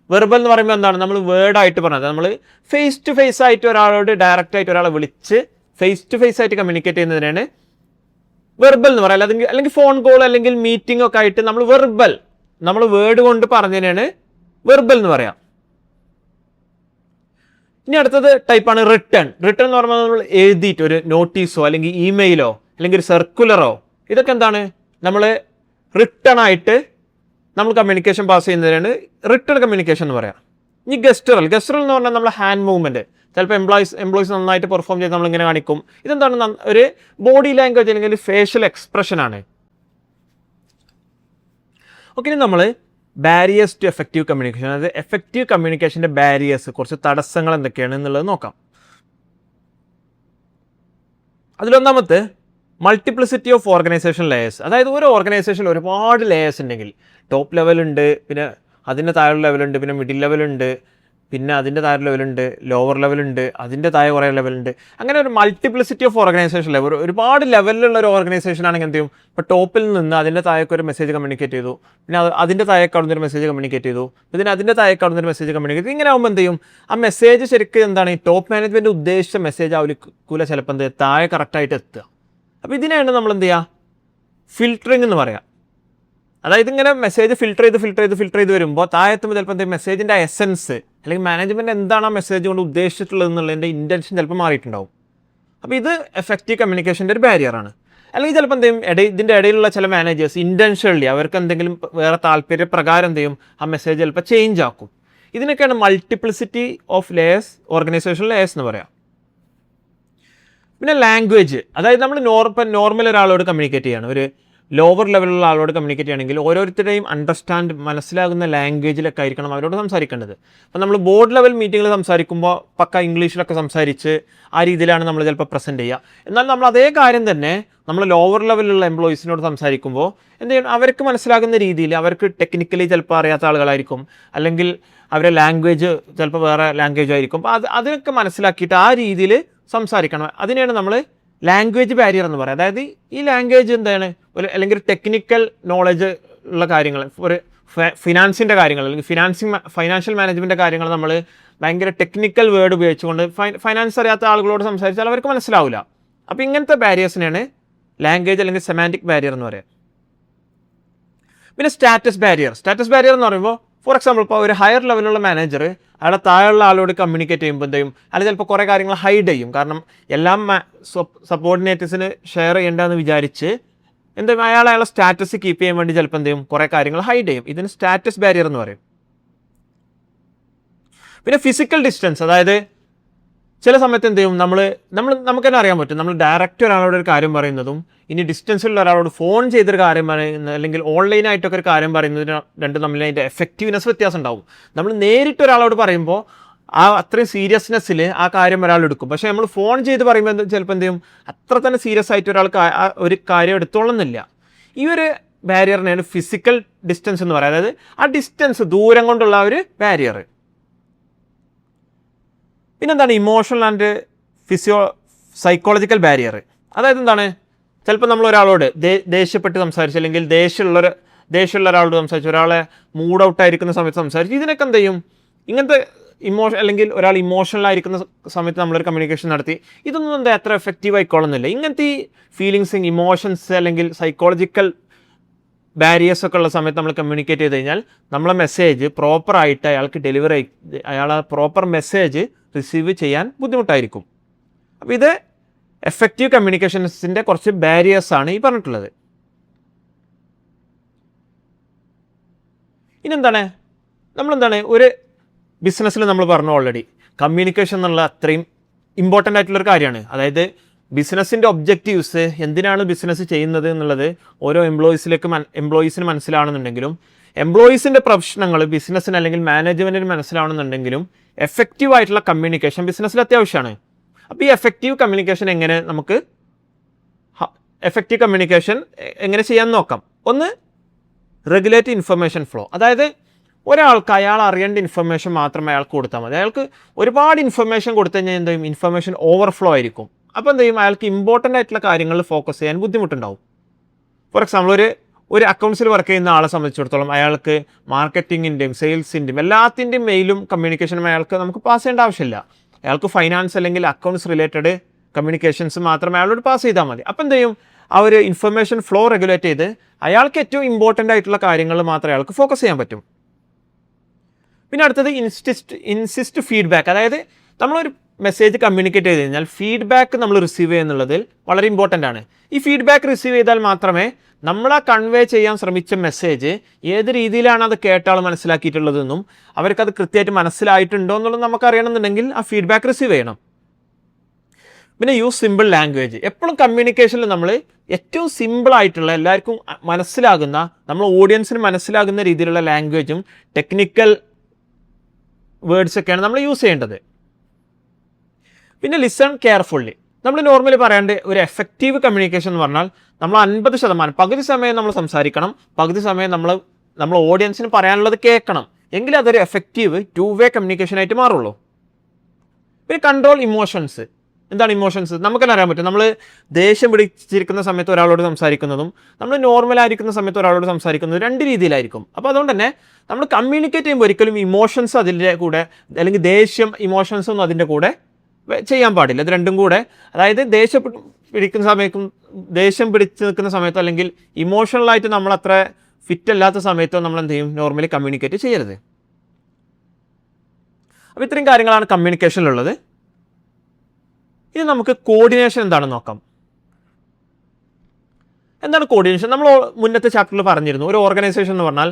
വെർബൽ എന്ന് പറയുമ്പോൾ എന്താണ്, നമ്മൾ വേർഡായിട്ട് പറഞ്ഞത്, നമ്മൾ ഫേസ് ടു ഫേസ് ആയിട്ട് ഒരാളോട് ഡയറക്റ്റ് ആയിട്ട് ഒരാളെ വിളിച്ച് ഫേസ് ടു ഫേസ് ആയിട്ട് കമ്മ്യൂണിക്കേറ്റ് ചെയ്യുന്നതിനാണ് വെർബൽ എന്ന് പറയാം. അല്ലെങ്കിൽ ഫോൺ കോൾ അല്ലെങ്കിൽ മീറ്റിംഗ് ഒക്കെ ആയിട്ട് നമ്മൾ വേർഡ് കൊണ്ട് പറഞ്ഞതിനാണ് വെർബൽ എന്ന് പറയാം. ഇനി അടുത്തത് ടൈപ്പാണ് റിട്ടേൺ. റിട്ടേൺ എന്ന് പറയുമ്പോൾ നമ്മൾ എഴുതിയിട്ട് ഒരു നോട്ടീസോ അല്ലെങ്കിൽ ഇമെയിലോ അല്ലെങ്കിൽ ഒരു സർക്കുലറോ, ഇതൊക്കെ എന്താണ്, നമ്മൾ റിട്ടേൺ ആയിട്ട് നമ്മൾ കമ്മ്യൂണിക്കേഷൻ പാസ് ചെയ്യുന്നതിനാണ് റിട്ടേൺ കമ്മ്യൂണിക്കേഷൻ എന്ന് പറയാം. ഇനി ഗസ്റ്ററൽ എന്ന് പറഞ്ഞാൽ നമ്മൾ ഹാൻഡ് മൂവ്മെൻറ്റ്, ചിലപ്പോൾ എംപ്ലോയീസ് നന്നായിട്ട് പെർഫോം ചെയ്ത് നമ്മളിങ്ങനെ കാണിക്കും. ഇതെന്താണ്, ഒരു ബോഡി ലാംഗ്വേജ് അല്ലെങ്കിൽ ഫേഷ്യൽ എക്സ്പ്രഷനാണ്. ഓക്കെ, ഇനി നമ്മൾ ബാരിയേഴ്സ് ടു എഫക്റ്റീവ് കമ്മ്യൂണിക്കേഷൻ, അതായത് എഫക്റ്റീവ് കമ്മ്യൂണിക്കേഷൻ്റെ ബാരിയേഴ്സ്, കുറച്ച് തടസ്സങ്ങൾ എന്തൊക്കെയാണ് എന്നുള്ളത് നോക്കാം. അതിലൊന്നാമത്തെ മൾട്ടിപ്ലിസിറ്റി ഓഫ് ഓർഗനൈസേഷൻ ലെയേഴ്സ്. അതായത് ഒരു ഓർഗനൈസേഷനിൽ ഒരുപാട് ലെയേഴ്സ് ഉണ്ടെങ്കിൽ, ടോപ്പ് ലെവലുണ്ട്, പിന്നെ അതിൻ്റെ താഴെ ലെവലുണ്ട്, പിന്നെ മിഡിൽ ലെവലുണ്ട്, പിന്നെ അതിൻ്റെ താഴെ ലെവലുണ്ട്, ലോവർ ലെവലുണ്ട്, അതിൻ്റെ താഴെ കുറേ ലെവലുണ്ട്. അങ്ങനെ ഒരു മൾട്ടിപ്ലിസിറ്റി ഓഫ് ഓർഗനൈസേഷൻ ലെവൽ, ഒരുപാട് ലെവലിലുള്ള ഒരു ഓർഗനൈസേഷൻ ആണെങ്കിൽ എന്ത് ചെയ്യും, ഇപ്പോൾ ടോപ്പിൽ നിന്ന് അതിൻ്റെ താഴേക്ക് ഒരു മെസ്സേജ് കമ്മ്യൂണിക്കേറ്റ് ചെയ്തു, പിന്നെ അതിൻ്റെ താഴേക്ക് അവിടുന്ന് ഒരു മെസ്സേജ് കമ്മ്യൂണിക്കേറ്റ് ചെയ്തു, പിന്നെ അതിൻ്റെ താഴേക്ക് അവിടുന്ന് ഒരു മെസ്സേജ് കമ്മ്യൂണിക്കേറ്റ് ചെയ്തു. ഇങ്ങനെ ആകുമ്പോൾ എന്ത് ചെയ്യും, ആ മെസ്സേജ് ശരിക്കും എന്താണ്, ഈ ടോപ്പ് മാനേജ്മെൻറ്റ് ഉദ്ദേശിച്ച മെസ്സേജ് ആവില്ല ചിലപ്പോൾ എന്ത് താഴെ കറക്റ്റായിട്ട് എത്തുക. അപ്പോൾ ഇതിനെയാണ് നമ്മൾ എന്ത് ചെയ്യുക, ഫിൽറ്ററിങ് എന്ന് പറയാം. അതായത് ഇങ്ങനെ മെസ്സേജ് ഫിൽറ്റർ ചെയ്ത് വരുമ്പോൾ താഴെത്തുമ്പോൾ ചിലപ്പോൾ എന്തെങ്കിലും മെസ്സേജിൻ്റെ എസൻസ് അല്ലെങ്കിൽ മാനേജ്മെൻറ്റ് എന്താണ് ആ മെസ്സേജ് കൊണ്ട് ഉദ്ദേശിച്ചിട്ടുള്ളത് എന്നുള്ളതിൻ്റെ ഇൻറ്റൻഷൻ ചിലപ്പോൾ മാറിയിട്ടുണ്ടാവും. അപ്പോൾ ഇത് എഫക്റ്റീവ് കമ്മ്യൂണിക്കേഷൻ്റെ ഒരു ബാരിയറാണ്. അല്ലെങ്കിൽ ചിലപ്പോൾ എന്ത് ചെയ്യും, ഇതിൻ്റെ ഇടയിലുള്ള ചില മാനേജേഴ്സ് ഇൻറ്റൻഷനലി അവർക്ക് എന്തെങ്കിലും വേറെ താല്പര്യപ്രകാരം എന്ത് ചെയ്യും, ആ മെസ്സേജ് ചിലപ്പോൾ ചേഞ്ച് ആക്കും. ഇതിനൊക്കെയാണ് multiplicity of layers, organization layers എന്ന് പറയാം. പിന്നെ ലാംഗ്വേജ്, അതായത് നമ്മൾ നോർമൽ ഒരാളോട് കമ്മ്യൂണിക്കേറ്റ് ചെയ്യാണ്, ഒരു ലോവർ ലെവലുള്ള ആളോട് കമ്മ്യൂണിക്കേറ്റ് ചെയ്യണമെങ്കിൽ ഓരോരുത്തരുടെയും മനസ്സിലാകുന്ന ലാംഗ്വേജിലൊക്കെ ആയിരിക്കണം അവരോട് സംസാരിക്കേണ്ടത്. അപ്പോൾ നമ്മൾ ബോർഡ് ലെവൽ മീറ്റിങ്ങിൽ സംസാരിക്കുമ്പോൾ പക്ക ഇംഗ്ലീഷിലൊക്കെ സംസാരിച്ച് ആ രീതിയിലാണ് നമ്മൾ ചിലപ്പോൾ പ്രസൻറ്റ് ചെയ്യുക. എന്നാൽ നമ്മൾ അതേ കാര്യം തന്നെ നമ്മൾ ലോവർ ലെവലിലുള്ള എംപ്ലോയീസിനോട് സംസാരിക്കുമ്പോൾ എന്ത് ചെയ്യണം, അവർക്ക് മനസ്സിലാകുന്ന രീതിയിൽ, അവർക്ക് ടെക്നിക്കലി ചിലപ്പോൾ അറിയാത്ത ആളുകളായിരിക്കും, അല്ലെങ്കിൽ അവരുടെ ലാംഗ്വേജ് ചിലപ്പോൾ വേറെ ലാംഗ്വേജ് ആയിരിക്കും. അപ്പോൾ അതിനൊക്കെ മനസ്സിലാക്കിയിട്ട് ആ രീതിയിൽ സംസാരിക്കണം. അതിനെയാണ് നമ്മൾ ലാംഗ്വേജ് ബാരിയർ എന്ന് പറയുക. അതായത് ഈ ലാംഗ്വേജ് എന്താണ്, അല്ലെങ്കിൽ ഒരു ടെക്നിക്കൽ നോളജ് ഉള്ള കാര്യങ്ങൾ, ഒരു ഫിനാൻസിൻ്റെ കാര്യങ്ങൾ, അല്ലെങ്കിൽ ഫൈനാൻഷ്യൽ മാനേജ്മെൻറ്റിൻ്റെ കാര്യങ്ങൾ നമ്മൾ ഭയങ്കര ടെക്നിക്കൽ വേർഡ് ഉപയോഗിച്ചുകൊണ്ട് ഫൈനാൻസ് അറിയാത്ത ആളുകളോട് സംസാരിച്ചാൽ അവർക്ക് മനസ്സിലാവില്ല. അപ്പോൾ ഇങ്ങനത്തെ ബാരിയേഴ്സിനെയാണ് ലാംഗ്വേജ് അല്ലെങ്കിൽ സെമാൻറ്റിക് ബാരിയർ എന്ന് പറയുക. പിന്നെ സ്റ്റാറ്റസ് ബാരിയർ എന്ന് പറയുമ്പോൾ, ഫോർ എക്സാമ്പിൾ ഇപ്പോൾ ഒരു ഹയർ ലെവലുള്ള മാനേജർ അയാളെ താഴെയുള്ള ആളോട് കമ്മ്യൂണിക്കേറ്റ് ചെയ്യുമ്പോൾ എന്ത് ചെയ്യും, അല്ലെങ്കിൽ ചിലപ്പോൾ കുറേ കാര്യങ്ങൾ ഹൈഡ് ചെയ്യും. കാരണം എല്ലാം സബോർഡിനേറ്റേഴ്സിന് ഷെയർ ചെയ്യേണ്ടതെന്ന് വിചാരിച്ച് എന്തും അയാളെ സ്റ്റാറ്റസ് കീപ്പ് ചെയ്യാൻ വേണ്ടി ചിലപ്പോൾ എന്ത് ചെയ്യും, കുറേ കാര്യങ്ങൾ ഹൈഡ് ചെയ്യും. ഇതിന് സ്റ്റാറ്റസ് ബാരിയർ എന്ന് പറയും. പിന്നെ ഫിസിക്കൽ ഡിസ്റ്റൻസ്, അതായത് ചില സമയത്ത് എന്ത് ചെയ്യും, നമുക്ക് തന്നെ അറിയാൻ പറ്റും, നമ്മൾ ഡയറക്റ്റ് ഒരാളോട് ഒരു കാര്യം പറയുന്നതും ഇനി ഡിസ്റ്റൻസിലുള്ള ഒരാളോട് ഫോൺ ചെയ്തൊരു കാര്യം പറയുന്നത്, അല്ലെങ്കിൽ ഓൺലൈനായിട്ടൊക്കെ ഒരു കാര്യം പറയുന്നതിന് രണ്ടും തമ്മിൽ അതിൻ്റെ എഫക്റ്റീവ്നെസ് വ്യത്യാസം ഉണ്ടാവും. നമ്മൾ നേരിട്ട് ഒരാളോട് പറയുമ്പോൾ ആ അത്രയും സീരിയസ്നെസ്സിൽ ആ കാര്യം ഒരാൾ എടുക്കും. പക്ഷേ നമ്മൾ ഫോൺ ചെയ്ത് പറയുമ്പോൾ ചിലപ്പോൾ എന്ത് ചെയ്യും, അത്ര തന്നെ സീരിയസ് ആയിട്ട് ഒരാൾക്ക് ഒരു കാര്യം എടുത്തോളുന്നില്ല. ഈ ഒരു ബാരിയറിനെയാണ് ഫിസിക്കൽ ഡിസ്റ്റൻസ് എന്ന് പറയുന്നത്. അതായത് ആ ഡിസ്റ്റൻസ്, ദൂരം കൊണ്ടുള്ള ഒരു ബാരിയർ. പിന്നെന്താണ് ഇമോഷണൽ ആൻഡ് സൈക്കോളജിക്കൽ ബാരിയർ. അതായത് എന്താണ്, ചിലപ്പോൾ നമ്മൾ ഒരാളോട് ദേഷ്യപ്പെട്ട് സംസാരിച്ച്, അല്ലെങ്കിൽ ദേഷ്യമുള്ള ഒരാളോട് സംസാരിച്ച്, ഒരാളെ മൂഡ് ഔട്ടായിരിക്കുന്ന സമയത്ത് സംസാരിച്ച്, ഇതിനൊക്കെ എന്ത് ചെയ്യും, ഇങ്ങനത്തെ അല്ലെങ്കിൽ ഒരാൾ ഇമോഷണലായിരിക്കുന്ന സമയത്ത് നമ്മളൊരു കമ്മ്യൂണിക്കേഷൻ നടത്തി, ഇതൊന്നും എന്താ അത്ര എഫക്റ്റീവ് ആയിക്കോളുന്നില്ല. ഇങ്ങനത്തെ ഈ ഫീലിങ്സ്, ഇമോഷൻസ് അല്ലെങ്കിൽ സൈക്കോളജിക്കൽ ബാരിയേഴ്സൊക്കെ ഉള്ള സമയത്ത് നമ്മൾ കമ്മ്യൂണിക്കേറ്റ് ചെയ്ത് കഴിഞ്ഞാൽ നമ്മളെ മെസ്സേജ് പ്രോപ്പറായിട്ട് അയാൾ ആ പ്രോപ്പർ മെസ്സേജ് റിസീവ് ചെയ്യാൻ ബുദ്ധിമുട്ടായിരിക്കും. അപ്പോൾ ഇത് എഫക്റ്റീവ് കമ്മ്യൂണിക്കേഷൻസിൻ്റെ കുറച്ച് ബാരിയേഴ്സാണ് ഈ പറഞ്ഞിട്ടുള്ളത്. ഇനി ഒരു ബിസിനസ്സിൽ നമ്മൾ പറഞ്ഞു ഓൾറെഡി, കമ്മ്യൂണിക്കേഷൻ എന്നുള്ള അത്രയും ഇമ്പോർട്ടൻ്റ് ആയിട്ടുള്ളൊരു കാര്യമാണ്. അതായത് ബിസിനസ്സിൻ്റെ ഒബ്ജക്റ്റീവ്സ്, എന്തിനാണ് ബിസിനസ് ചെയ്യുന്നത് എന്നുള്ളത് ഓരോ എംപ്ലോയീസിന് മനസ്സിലാവണമെന്നുണ്ടെങ്കിലും, എംപ്ലോയീസിൻ്റെ പ്രശ്നങ്ങൾ ബിസിനസ്സിന് അല്ലെങ്കിൽ മാനേജ്മെൻറ്റിന് മനസ്സിലാവണമെന്നുണ്ടെങ്കിലും എഫക്റ്റീവ് ആയിട്ടുള്ള കമ്മ്യൂണിക്കേഷൻ ബിസിനസ്സിൽ അത്യാവശ്യമാണ്. അപ്പോൾ ഈ എഫക്റ്റീവ് കമ്മ്യൂണിക്കേഷൻ എങ്ങനെ ചെയ്യാമെന്ന് നോക്കാം. ഒന്ന്, റെഗുലേറ്റ് ഇൻഫർമേഷൻ ഫ്ലോ. അതായത് ഒരാൾക്ക് അയാൾ അറിയേണ്ട ഇൻഫർമേഷൻ മാത്രമേ അയാൾക്ക് കൊടുത്താൽ മതി. അയാൾക്ക് ഒരുപാട് ഇൻഫർമേഷൻ കൊടുത്തു കഴിഞ്ഞാൽ എന്ത് ചെയ്യും, ഇൻഫർമേഷൻ ഓവർഫ്ലോ ആയിരിക്കും. അപ്പോൾ എന്ത് ചെയ്യും, അയാൾക്ക് ഇമ്പോർട്ടൻ്റ് ആയിട്ടുള്ള കാര്യങ്ങളിൽ ഫോക്കസ് ചെയ്യാൻ ബുദ്ധിമുട്ടുണ്ടാവും. ഫോർ എക്സാമ്പിൾ, ഒരു അക്കൗണ്ട്സിൽ വർക്ക് ചെയ്യുന്ന ആളെ സംബന്ധിച്ചിടത്തോളം അയാൾക്ക് മാർക്കറ്റിങ്ങിൻ്റെയും സെയിൽസിൻ്റെയും എല്ലാത്തിൻ്റെയും മെയിലും കമ്മ്യൂണിക്കേഷനും നമുക്ക് പാസ് ചെയ്യേണ്ട ആവശ്യമില്ല. അയാൾക്ക് ഫൈനാൻസ് അല്ലെങ്കിൽ അക്കൗണ്ട്സ് റിലേറ്റഡ് കമ്മ്യൂണിക്കേഷൻസ് മാത്രമേ അയാളോട് പാസ് ചെയ്താൽ മതി. അപ്പോൾ എന്ത് ചെയ്യും, ആ ഒരു ഇൻഫർമേഷൻ ഫ്ലോ റെഗുലേറ്റ് ചെയ്ത് അയാൾക്ക് ഏറ്റവും ഇമ്പോർട്ടൻ്റ് ആയിട്ടുള്ള കാര്യങ്ങൾ മാത്രമേ അയാൾക്ക് ഫോക്കസ് ചെയ്യാൻ പറ്റും. പിന്നെ അടുത്തത് ഇൻസിസ്റ്റ് ഫീഡ്ബാക്ക്. അതായത് നമ്മളൊരു മെസ്സേജ് കമ്മ്യൂണിക്കേറ്റ് ചെയ്ത് കഴിഞ്ഞാൽ ഫീഡ്ബാക്ക് നമ്മൾ റിസീവ് ചെയ്യുന്നുള്ളത് വളരെ ഇമ്പോർട്ടൻ്റ് ആണ്. ഈ ഫീഡ്ബാക്ക് റിസീവ് ചെയ്താൽ മാത്രമേ നമ്മൾ ആ കൺവേ ചെയ്യാൻ ശ്രമിച്ച മെസ്സേജ് ഏത് രീതിയിലാണ് അത് കേട്ടാൾ മനസ്സിലാക്കിയിട്ടുള്ളതെന്നും അവർക്കത് കൃത്യമായിട്ട് മനസ്സിലായിട്ടുണ്ടോ എന്നുള്ളത് നമുക്ക് അറിയണമെന്നുണ്ടെങ്കിൽ ആ ഫീഡ്ബാക്ക് റിസീവ് ചെയ്യണം. പിന്നെ യൂസ് സിമ്പിൾ ലാംഗ്വേജ്. എപ്പോഴും കമ്മ്യൂണിക്കേഷനിൽ നമ്മൾ ഏറ്റവും സിമ്പിളായിട്ടുള്ള, എല്ലാവർക്കും മനസ്സിലാകുന്ന, നമ്മൾ ഓഡിയൻസിന് മനസ്സിലാകുന്ന രീതിയിലുള്ള ലാംഗ്വേജും ടെക്നിക്കൽ വേർഡ്സൊക്കെയാണ് നമ്മൾ യൂസ് ചെയ്യേണ്ടത്. പിന്നെ ലിസൺ കെയർഫുള്ളി. നമ്മൾ നോർമലി പറയേണ്ട ഒരു എഫക്റ്റീവ് കമ്മ്യൂണിക്കേഷൻ എന്ന് പറഞ്ഞാൽ നമ്മൾ 50%, പകുതി സമയം നമ്മൾ സംസാരിക്കണം, പകുതി സമയം നമ്മൾ ഓഡിയൻസിന് പറയാനുള്ളത് കേൾക്കണം. എങ്കിലും അതൊരു എഫക്റ്റീവ് 2-വേ കമ്മ്യൂണിക്കേഷനായിട്ട് മാറുള്ളൂ. പിന്നെ കൺട്രോൾ ഇമോഷൻസ്. എന്താണ് ഇമോഷൻസ്? നമുക്കെല്ലാം അറിയാൻ പറ്റും. നമ്മൾ ദേഷ്യം പിടിച്ചിരിക്കുന്ന സമയത്ത് ഒരാളോട് സംസാരിക്കുന്നതും നമ്മൾ നോർമലായിരിക്കുന്ന സമയത്ത് ഒരാളോട് സംസാരിക്കുന്നതും രണ്ട് രീതിയിലായിരിക്കും. അപ്പോൾ അതുകൊണ്ട് തന്നെ നമ്മൾ കമ്മ്യൂണിക്കേറ്റ് ചെയ്യുമ്പോൾ ഒരിക്കലും ഇമോഷൻസ് അതിൻ്റെ കൂടെ, അല്ലെങ്കിൽ ദേഷ്യം ഇമോഷൻസ് ഒന്നും അതിൻ്റെ കൂടെ ചെയ്യാൻ പാടില്ല. ഇത് രണ്ടും കൂടെ, അതായത് ദേഷ്യം പിടിച്ച് നിൽക്കുന്ന സമയത്തോ അല്ലെങ്കിൽ ഇമോഷണലായിട്ട് നമ്മൾ അത്ര ഫിറ്റ് അല്ലാത്ത സമയത്തോ നമ്മൾ എന്ത് ചെയ്യും, നോർമലി കമ്മ്യൂണിക്കേറ്റ് ചെയ്യരുത്. അപ്പോൾ ഇത്രയും കാര്യങ്ങളാണ് കമ്മ്യൂണിക്കേഷനിലുള്ളത്. ഇനി നമുക്ക് കോർഡിനേഷൻ എന്താണെന്ന് നോക്കാം. എന്താണ് കോർഡിനേഷൻ? നമ്മൾ മുന്നത്തെ ചാപ്റ്ററിൽ പറഞ്ഞിരുന്നു, ഒരു ഓർഗനൈസേഷൻ എന്ന് പറഞ്ഞാൽ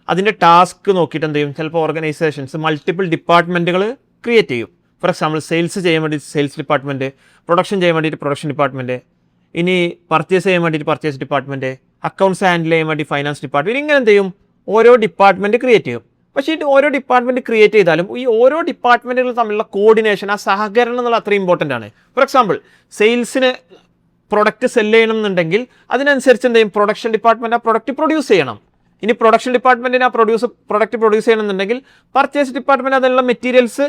അതിൻ്റെ ടാസ്ക് നോക്കിയിട്ട് എന്ത് ചെയ്യും, ചിലപ്പോൾ ഓർഗനൈസേഷൻസ് മൾട്ടിപ്പിൾ ഡിപ്പാർട്ട്മെൻറ്റുകൾ ക്രിയേറ്റ് ചെയ്യും. ഫോർ എക്സാമ്പിൾ സെയിൽസ് ചെയ്യാൻ വേണ്ടി സെയിൽസ് ഡിപ്പാർട്ട്മെൻറ്റ്, പ്രൊഡക്ഷൻ ചെയ്യാൻ വേണ്ടിയിട്ട് പ്രൊഡക്ഷൻ ഡിപ്പാർട്ട്മെൻറ്റ്, ഇനി പർച്ചേസ് ചെയ്യാൻ വേണ്ടിയിട്ട് പർച്ചേസ് ഡിപ്പാർട്ട്മെൻറ്റ്, അക്കൗണ്ട്സ് ഹാൻഡിൽ ചെയ്യാൻ വേണ്ടി ഫൈനാൻസ് ഡിപ്പാർട്ട്മെൻറ്റ്, ഇങ്ങനെ എന്ത് ചെയ്യും, ഓരോ ഡിപ്പാർട്ട്മെൻറ്റ് ക്രിയേറ്റ് ചെയ്യും. പക്ഷേ ഇത് ഓരോ ഡിപ്പാർട്ട്മെൻറ്റ് ക്രിയേറ്റ് ചെയ്താലും ഈ ഓരോ ഡിപ്പാർട്ട്മെൻറ്റുകൾ തമ്മിലുള്ള കോർഡിനേഷൻ, ആ സഹകരണം എന്നുള്ള അത്ര ഇമ്പോർട്ടൻ്റ് ആണ്. ഫോർ എക്സാമ്പിൾ സെയിൽസിന് പ്രൊഡക്റ്റ് സെല് ചെയ്യണം എന്നുണ്ടെങ്കിൽ അതിനനുസരിച്ച് എന്ത് ചെയ്യും, പ്രൊഡക്ഷൻ ഡിപ്പാർട്ട്മെൻറ്റ് ആ പ്രൊഡക്റ്റ് പ്രൊഡ്യൂസ് ചെയ്യണം. ഇനി പ്രൊഡക്ഷൻ ഡിപ്പാർട്ട്മെൻറ്റിന് ആ പ്രൊഡക്റ്റ് പ്രൊഡ്യൂസ് ചെയ്യണമെന്നുണ്ടെങ്കിൽ പർച്ചേസ് ഡിപ്പാർട്ട്മെൻറ്റ് അതിനുള്ള മെറ്റീരിയൽസ്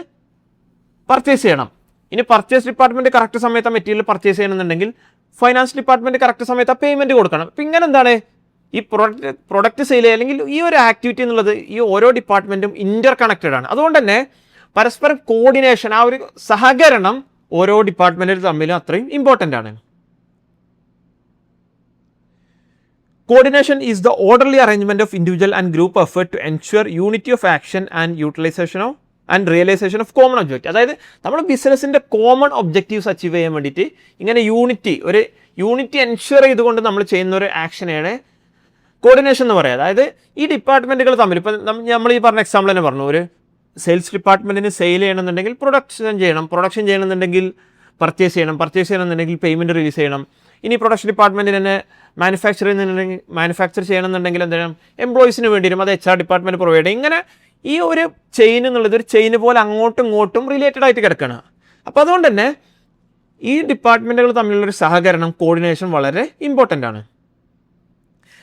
പർച്ചേസ് ചെയ്യണം. ഇനി പർച്ചേസ് ഡിപ്പാർട്ട്മെൻറ്റ് കറക്റ്റ് സമയത്ത് ആ മെറ്റീരിയൽ പർച്ചേസ് ചെയ്യണമെന്നുണ്ടെങ്കിൽ ഫൈനാൻസ് ഡിപ്പാർട്ട്മെൻറ്റ് കറക്റ്റ് സമയത്ത് ആ പേയ്മെൻറ്റ് കൊടുക്കണം. അപ്പം ഇങ്ങനെ എന്താണ് ഈ പ്രൊഡക്റ്റ് സെയിൽ ചെയ്യുക അല്ലെങ്കിൽ ഈ ഒരു ആക്ടിവിറ്റി എന്നുള്ളത് ഈ ഓരോ ഡിപ്പാർട്ട്മെൻറ്റും ഇൻ്റർ കണക്റ്റഡ് ആണ്. അതുകൊണ്ട് തന്നെ പരസ്പരം കോർഡിനേഷൻ, ആ ഒരു സഹകരണം ഓരോ ഡിപ്പാർട്ട്മെൻറ്റുകൾ തമ്മിലും അത്രയും ഇമ്പോർട്ടൻ്റ് ആണ്. Coordination is the orderly arrangement of individual and group effort to ensure unity of action and utilization of and realization of common objective. അതായത് നമ്മുടെ ബിസിനസ്സിൻ്റെ കോമൺ ഒബ്ജക്റ്റീവ്സ് അച്ചീവ് ചെയ്യാൻ വേണ്ടിയിട്ട് ഇങ്ങനെ ഒരു യൂണിറ്റി എൻഷുർ ചെയ്തുകൊണ്ട് നമ്മൾ ചെയ്യുന്ന ഒരു ആക്ഷനെയാണ് കോർഡിനേഷൻ എന്ന് പറയുക. അതായത് ഈ ഡിപ്പാർട്ട്മെൻറ്റുകൾ തമ്മിൽ ഇപ്പം നമ്മൾ ഈ പറഞ്ഞ എക്സാമ്പിൾ തന്നെ പറഞ്ഞു, ഒരു സെയിൽസ് ഡിപ്പാർട്ട്മെൻറ്റിന് സെയിൽ ചെയ്യണമെന്നുണ്ടെങ്കിൽ പ്രൊഡക്ഷൻ ചെയ്യണമെന്നുണ്ടെങ്കിൽ പർച്ചേസ് ചെയ്യണമെന്നുണ്ടെങ്കിൽ പേയ്മെൻറ്റ് റിലീസ് ചെയ്യണം. ഇനി പ്രൊഡക്ഷൻ ഡിപ്പാർട്ട്മെൻറ്റിന് തന്നെ മാനുഫാക്ചർ ചെയ്യണമെന്നുണ്ടെങ്കിൽ എന്ത് ചെയ്യണം, എംപ്ലോയീസിന് വേണ്ടി വരും, അത് HR ഡിപ്പാർട്ട്മെൻറ്റ് പ്രൊവൈഡ് ചെയ്യും. ഇങ്ങനെ ഈ ഒരു ചെയിൻ എന്നുള്ളത് ഒരു ചെയിൻ പോലെ അങ്ങോട്ടും ഇങ്ങോട്ടും റിലേറ്റഡ് ആയിട്ട് കിടക്കുകയാണ്. അപ്പോൾ അതുകൊണ്ട് തന്നെ ഈ ഡിപ്പാർട്ട്മെൻറ്റുകൾ തമ്മിലുള്ളൊരു സഹകരണം, കോർഡിനേഷൻ വളരെ ഇമ്പോർട്ടൻ്റ് ആണ്.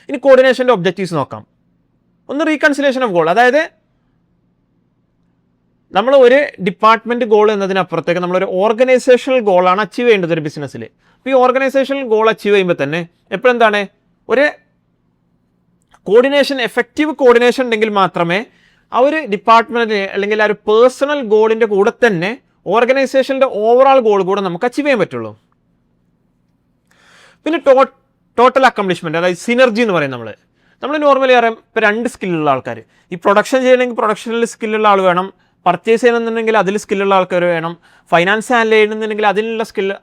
ഇനി കോർഡിനേഷൻ്റെ ഒബ്ജക്റ്റീവ്സ് നോക്കാം. ഒന്ന് റീകൺസിലേഷൻ ഓഫ് ഗോൾ, അതായത് നമ്മൾ ഒരു ഡിപ്പാർട്ട്മെൻറ്റ് ഗോൾ എന്നതിനപ്പുറത്തേക്ക് നമ്മളൊരു ഓർഗനൈസേഷണൽ ഗോളാണ് അച്ചീവ് ചെയ്യേണ്ടത് ഒരു ബിസിനസ്സിൽ. അപ്പോൾ ഈ ഓർഗനൈസേഷണൽ ഗോൾ അച്ചീവ് ചെയ്യുമ്പോൾ തന്നെ എപ്പോഴെന്താണ് ഒരു കോർഡിനേഷൻ, എഫക്റ്റീവ് കോർഡിനേഷൻ ഉണ്ടെങ്കിൽ മാത്രമേ ആ ഒരു ഡിപ്പാർട്ട്മെൻറ്റിന് അല്ലെങ്കിൽ ആ ഒരു പേഴ്സണൽ ഗോളിൻ്റെ കൂടെ തന്നെ ഓർഗനൈസേഷൻ്റെ ഓവറോൾ ഗോൾ കൂടെ നമുക്ക് അച്ചീവ് ചെയ്യാൻ പറ്റുള്ളൂ. പിന്നെ ടോട്ടൽ അക്കംപ്ലിഷ്മെൻറ്റ്, അതായത് സിനർജി എന്ന് പറയും. നമ്മൾ നോർമലി അറിയാം, ഇപ്പോൾ 2 സ്കില്ലുള്ള ആൾക്കാർ, ഈ പ്രൊഡക്ഷൻ ചെയ്യണമെങ്കിൽ പ്രൊഡക്ഷനിൽ സ്കില്ലുള്ള ആൾ വേണം, പർച്ചേസ് ചെയ്യണമെന്നുണ്ടെങ്കിൽ അതിൽ സ്കില്ലുള്ള ആൾക്കാർ വേണം, ഫൈനാൻസ് ഹാൻഡിൽ ചെയ്യണമെന്നുണ്ടെങ്കിൽ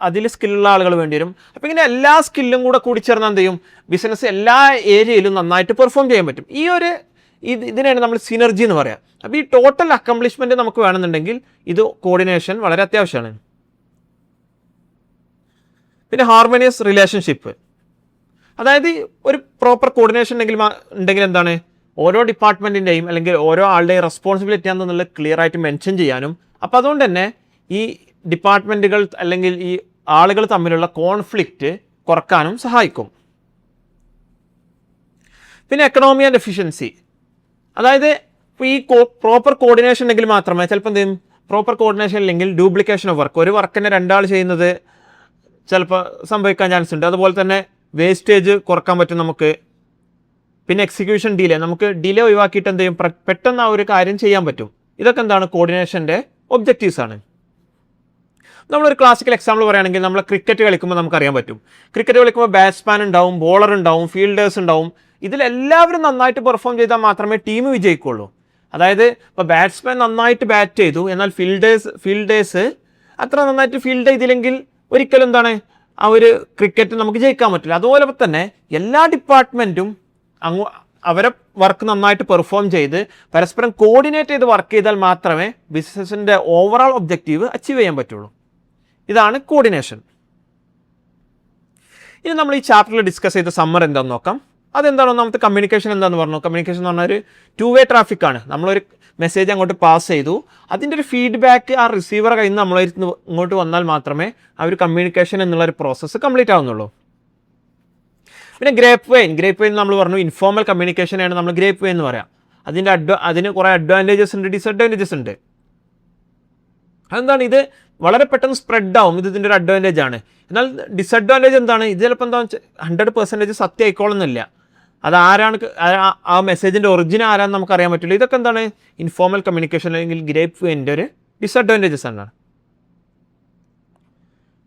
അതിൽ സ്കില്ലുള്ള ആളുകൾ വേണ്ടി വരും. അപ്പോൾ ഇങ്ങനെ എല്ലാ സ്കില്ലും കൂടെ കൂടിച്ചേർന്നാൽ എന്ത് ചെയ്യും, ബിസിനസ് എല്ലാ ഏരിയയിലും നന്നായിട്ട് പെർഫോം ചെയ്യാൻ പറ്റും. ഇതിനാണ് നമ്മൾ സിനർജി എന്ന് പറയാം. അപ്പോൾ ഈ ടോട്ടൽ അക്കംപ്ലിഷ്മെൻറ്റ് നമുക്ക് വേണമെന്നുണ്ടെങ്കിൽ ഇത് കോർഡിനേഷൻ വളരെ അത്യാവശ്യമാണ്. പിന്നെ ഹാർമോണിയസ് റിലേഷൻഷിപ്പ്, അതായത് ഒരു പ്രോപ്പർ കോർഡിനേഷൻ ഉണ്ടെങ്കിൽ എന്താണ്, ഓരോ ഡിപ്പാർട്ട്മെൻറ്റിൻ്റെയും അല്ലെങ്കിൽ ഓരോ ആളുടെയും റെസ്പോൺസിബിലിറ്റി ആണെന്നുള്ളത് ക്ലിയർ ആയിട്ട് മെൻഷൻ ചെയ്യാനും, അപ്പോൾ അതുകൊണ്ട് തന്നെ ഈ ഡിപ്പാർട്ട്മെൻറ്റുകൾ അല്ലെങ്കിൽ ഈ ആളുകൾ തമ്മിലുള്ള കോൺഫ്ലിക്റ്റ് കുറക്കാനും സഹായിക്കും. പിന്നെ എക്കണോമി ആൻഡ് എഫിഷ്യൻസി, അതായത് ഇപ്പോൾ ഈ പ്രോപ്പർ കോർഡിനേഷൻ ഉണ്ടെങ്കിൽ മാത്രമേ, ചിലപ്പോൾ എന്ത് ചെയ്യും, പ്രോപ്പർ കോർഡിനേഷൻ ഇല്ലെങ്കിൽ ഡ്യൂപ്ലിക്കേഷൻ ഓഫ് വർക്ക്, ഒരു വർക്കിനെ 2 ആൾ ചെയ്യുന്നത് ചിലപ്പോൾ സംഭവിക്കാൻ ചാൻസ് ഉണ്ട്. അതുപോലെ തന്നെ വേസ്റ്റേജ് കുറക്കാൻ പറ്റും നമുക്ക്. പിന്നെ എക്സിക്യൂഷൻ ഡിലേ, നമുക്ക് ഡിലേ ഒഴിവാക്കിയിട്ട് എന്ത് ചെയ്യും, പെട്ടെന്ന് ആ ഒരു കാര്യം ചെയ്യാൻ പറ്റും. ഇതൊക്കെ എന്താണ്, കോർഡിനേഷൻ്റെ ഒബ്ജക്റ്റീവ്സ് ആണ്. നമ്മളൊരു ക്ലാസിക്കൽ എക്സാമ്പിൾ പറയുകയാണെങ്കിൽ നമ്മൾ ക്രിക്കറ്റ് കളിക്കുമ്പോൾ നമുക്കറിയാൻ പറ്റും, ക്രിക്കറ്റ് കളിക്കുമ്പോൾ ബാറ്റ്സ്മാൻ ഉണ്ടാവും, ബോളർ ഉണ്ടാവും, ഫീൽഡേഴ്സ് ഉണ്ടാവും. ഇതിലെല്ലാവരും നന്നായിട്ട് പെർഫോം ചെയ്താൽ മാത്രമേ ടീം വിജയിക്കുള്ളൂ. അതായത് ഇപ്പോൾ ബാറ്റ്സ്മാൻ നന്നായിട്ട് ബാറ്റ് ചെയ്തു, എന്നാൽ ഫീൽഡേഴ്സ് അത്ര നന്നായിട്ട് ഫീൽഡ് ചെയ്തില്ലെങ്കിൽ ഒരിക്കലും എന്താണ് ആ ഒരു ക്രിക്കറ്റ് നമുക്ക് ജയിക്കാൻ പറ്റില്ല. അതുപോലെ തന്നെ എല്ലാ ഡിപ്പാർട്ട്മെൻറ്റും അവരെ വർക്ക് നന്നായിട്ട് പെർഫോം ചെയ്ത് പരസ്പരം കോർഡിനേറ്റ് ചെയ്ത് വർക്ക് ചെയ്താൽ മാത്രമേ ബിസിനസ്സിൻ്റെ ഓവറോൾ ഒബ്ജക്റ്റീവ് അച്ചീവ് ചെയ്യാൻ പറ്റുള്ളൂ. ഇതാണ് കോർഡിനേഷൻ. ഇനി നമ്മൾ ഈ ചാപ്റ്ററിൽ ഡിസ്കസ് ചെയ്ത സമ്മർ എന്താണെന്ന് നോക്കാം. അതെന്താണ്, ഒന്നാമത്തെ കമ്മ്യൂണിക്കേഷൻ എന്താണെന്ന് പറഞ്ഞു. കമ്മ്യൂണിക്കേഷൻ എന്ന് പറഞ്ഞാൽ ഒരു 2-way ട്രാഫിക് ആണ്. നമ്മളൊരു മെസ്സേജ് അങ്ങോട്ട് പാസ് ചെയ്തു, അതിൻ്റെ ഒരു ഫീഡ്ബാക്ക് ആ റിസീവറെ കയ്യിൽ നിന്ന് നമ്മളായിരുന്നു ഇങ്ങോട്ട് വന്നാൽ മാത്രമേ ആ ഒരു കമ്മ്യൂണിക്കേഷൻ എന്നുള്ളൊരു പ്രോസസ്സ് കംപ്ലീറ്റ് ആവുന്നുള്ളൂ. പിന്നെ ഗ്രേപ്പ് വെയിൻ നമ്മൾ പറഞ്ഞു, ഇൻഫോർമൽ കമ്മ്യൂണിക്കേഷനാണ് നമ്മൾ ഗ്രേപ്പ് വെയിൻ എന്ന് പറയാം. അതിന് കുറേ അഡ്വാൻറ്റേജസ് ഉണ്ട്, ഡിസഡ്വാൻറ്റേജസ് ഉണ്ട്. അതെന്താണ്, ഇത് വളരെ പെട്ടെന്ന് സ്പ്രെഡ് ആവും, ഇതിൻ്റെ ഒരു അഡ്വാൻറ്റേജ് ആണ്. എന്നാൽ ഡിസഡ്വാൻറ്റേജ് എന്താണ്, ഇത് ചിലപ്പോൾ എന്താ 100% സത്യം ആയിക്കോളുന്നില്ല. അത് ആരാണ്, ആ മെസ്സേജിൻ്റെ ഒറിജിൻ ആരാന്ന് നമുക്ക് അറിയാൻ പറ്റില്ല. ഇതൊക്കെ എന്താണ്, ഇൻഫോർമൽ കമ്മ്യൂണിക്കേഷൻ അല്ലെങ്കിൽ ഗ്രേപ്പ് വെയിൻ്റെ ഒരു ഡിസഡ്വാൻറ്റേജസ് ആണ്.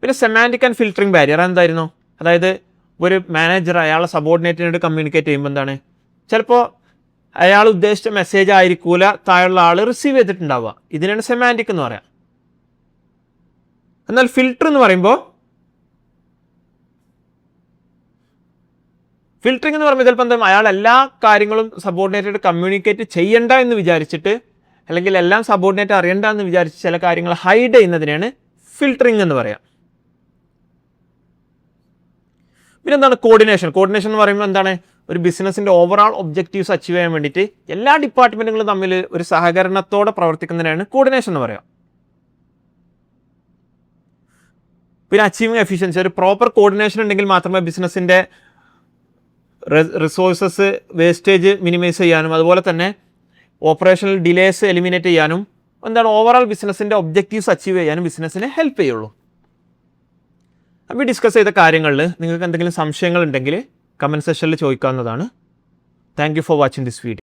പിന്നെ സെമാൻറ്റിക് ആൻഡ് ഫിൽറ്ററിംഗ് ബാരിയർ എന്തായിരുന്നു, അതായത് ഒരു മാനേജർ അയാളെ സബോർഡിനേറ്റിനോട് കമ്മ്യൂണിക്കേറ്റ് ചെയ്യുമ്പോൾ എന്താണ്, ചിലപ്പോൾ അയാൾ ഉദ്ദേശിച്ച മെസ്സേജ് ആയിരിക്കൂല താഴെയുള്ള ആൾ റിസീവ് ചെയ്തിട്ടുണ്ടാവുക. ഇതിനാണ് സെമാൻറ്റിക് എന്ന് പറയാം. എന്നാൽ ഫിൽറ്റർ എന്ന് പറയുമ്പോൾ ഫിൽറ്ററിംഗ് എന്ന് പറയുമ്പോൾ ചിലപ്പോൾ എന്താ അയാൾ എല്ലാ കാര്യങ്ങളും സബോർഡിനേറ്റഡ് കമ്മ്യൂണിക്കേറ്റ് ചെയ്യണ്ട എന്ന് വിചാരിച്ചിട്ട്, അല്ലെങ്കിൽ എല്ലാം സബോർഡിനേറ്റ് അറിയണ്ട എന്ന് വിചാരിച്ച് ചില കാര്യങ്ങൾ ഹൈഡ് ചെയ്യുന്നതിനാണ് ഫിൽറ്ററിംഗ് എന്ന് പറയാം. പിന്നെ എന്താണ് കോർഡിനേഷൻ? കോർഡിനേഷൻ എന്ന് പറയുമ്പോൾ എന്താണ്, ഒരു ബിസിനസ്സിൻ്റെ ഓവറോൾ ഒബ്ജക്റ്റീവ്സ് അച്ചീവ് ചെയ്യാൻ വേണ്ടിയിട്ട് എല്ലാ ഡിപ്പാർട്ട്മെൻറ്റുകളും തമ്മിൽ ഒരു സഹകരണത്തോടെ പ്രവർത്തിക്കുന്നതിനാണ് കോർഡിനേഷൻ എന്ന് പറയാം. പിന്നെ അച്ചീവിങ് എഫിഷ്യൻസി, ഒരു പ്രോപ്പർ കോർഡിനേഷൻ ഉണ്ടെങ്കിൽ മാത്രമേ ബിസിനസ്സിൻ്റെ റിസോഴ്സസ് വേസ്റ്റേജ് മിനിമൈസ് ചെയ്യാനും അതുപോലെ തന്നെ ഓപ്പറേഷണൽ ഡിലേസ് എലിമിനേറ്റ് ചെയ്യാനും എന്താണ് ഓവറോൾ ബിസിനസ്സിൻ്റെ ഒബ്ജക്റ്റീവ്സ് അച്ചീവ് ചെയ്യാനും ബിസിനസ്സിനെ ഹെൽപ്പ് ചെയ്യുള്ളൂ. അപ്പോൾ ഈ ഡിസ്കസ് ചെയ്ത കാര്യങ്ങളിൽ നിങ്ങൾക്ക് എന്തെങ്കിലും സംശയങ്ങൾ ഉണ്ടെങ്കിൽ കമൻറ്റ് സെക്ഷനിൽ ചോദിക്കാവുന്നതാണ്. Thank you for watching this video.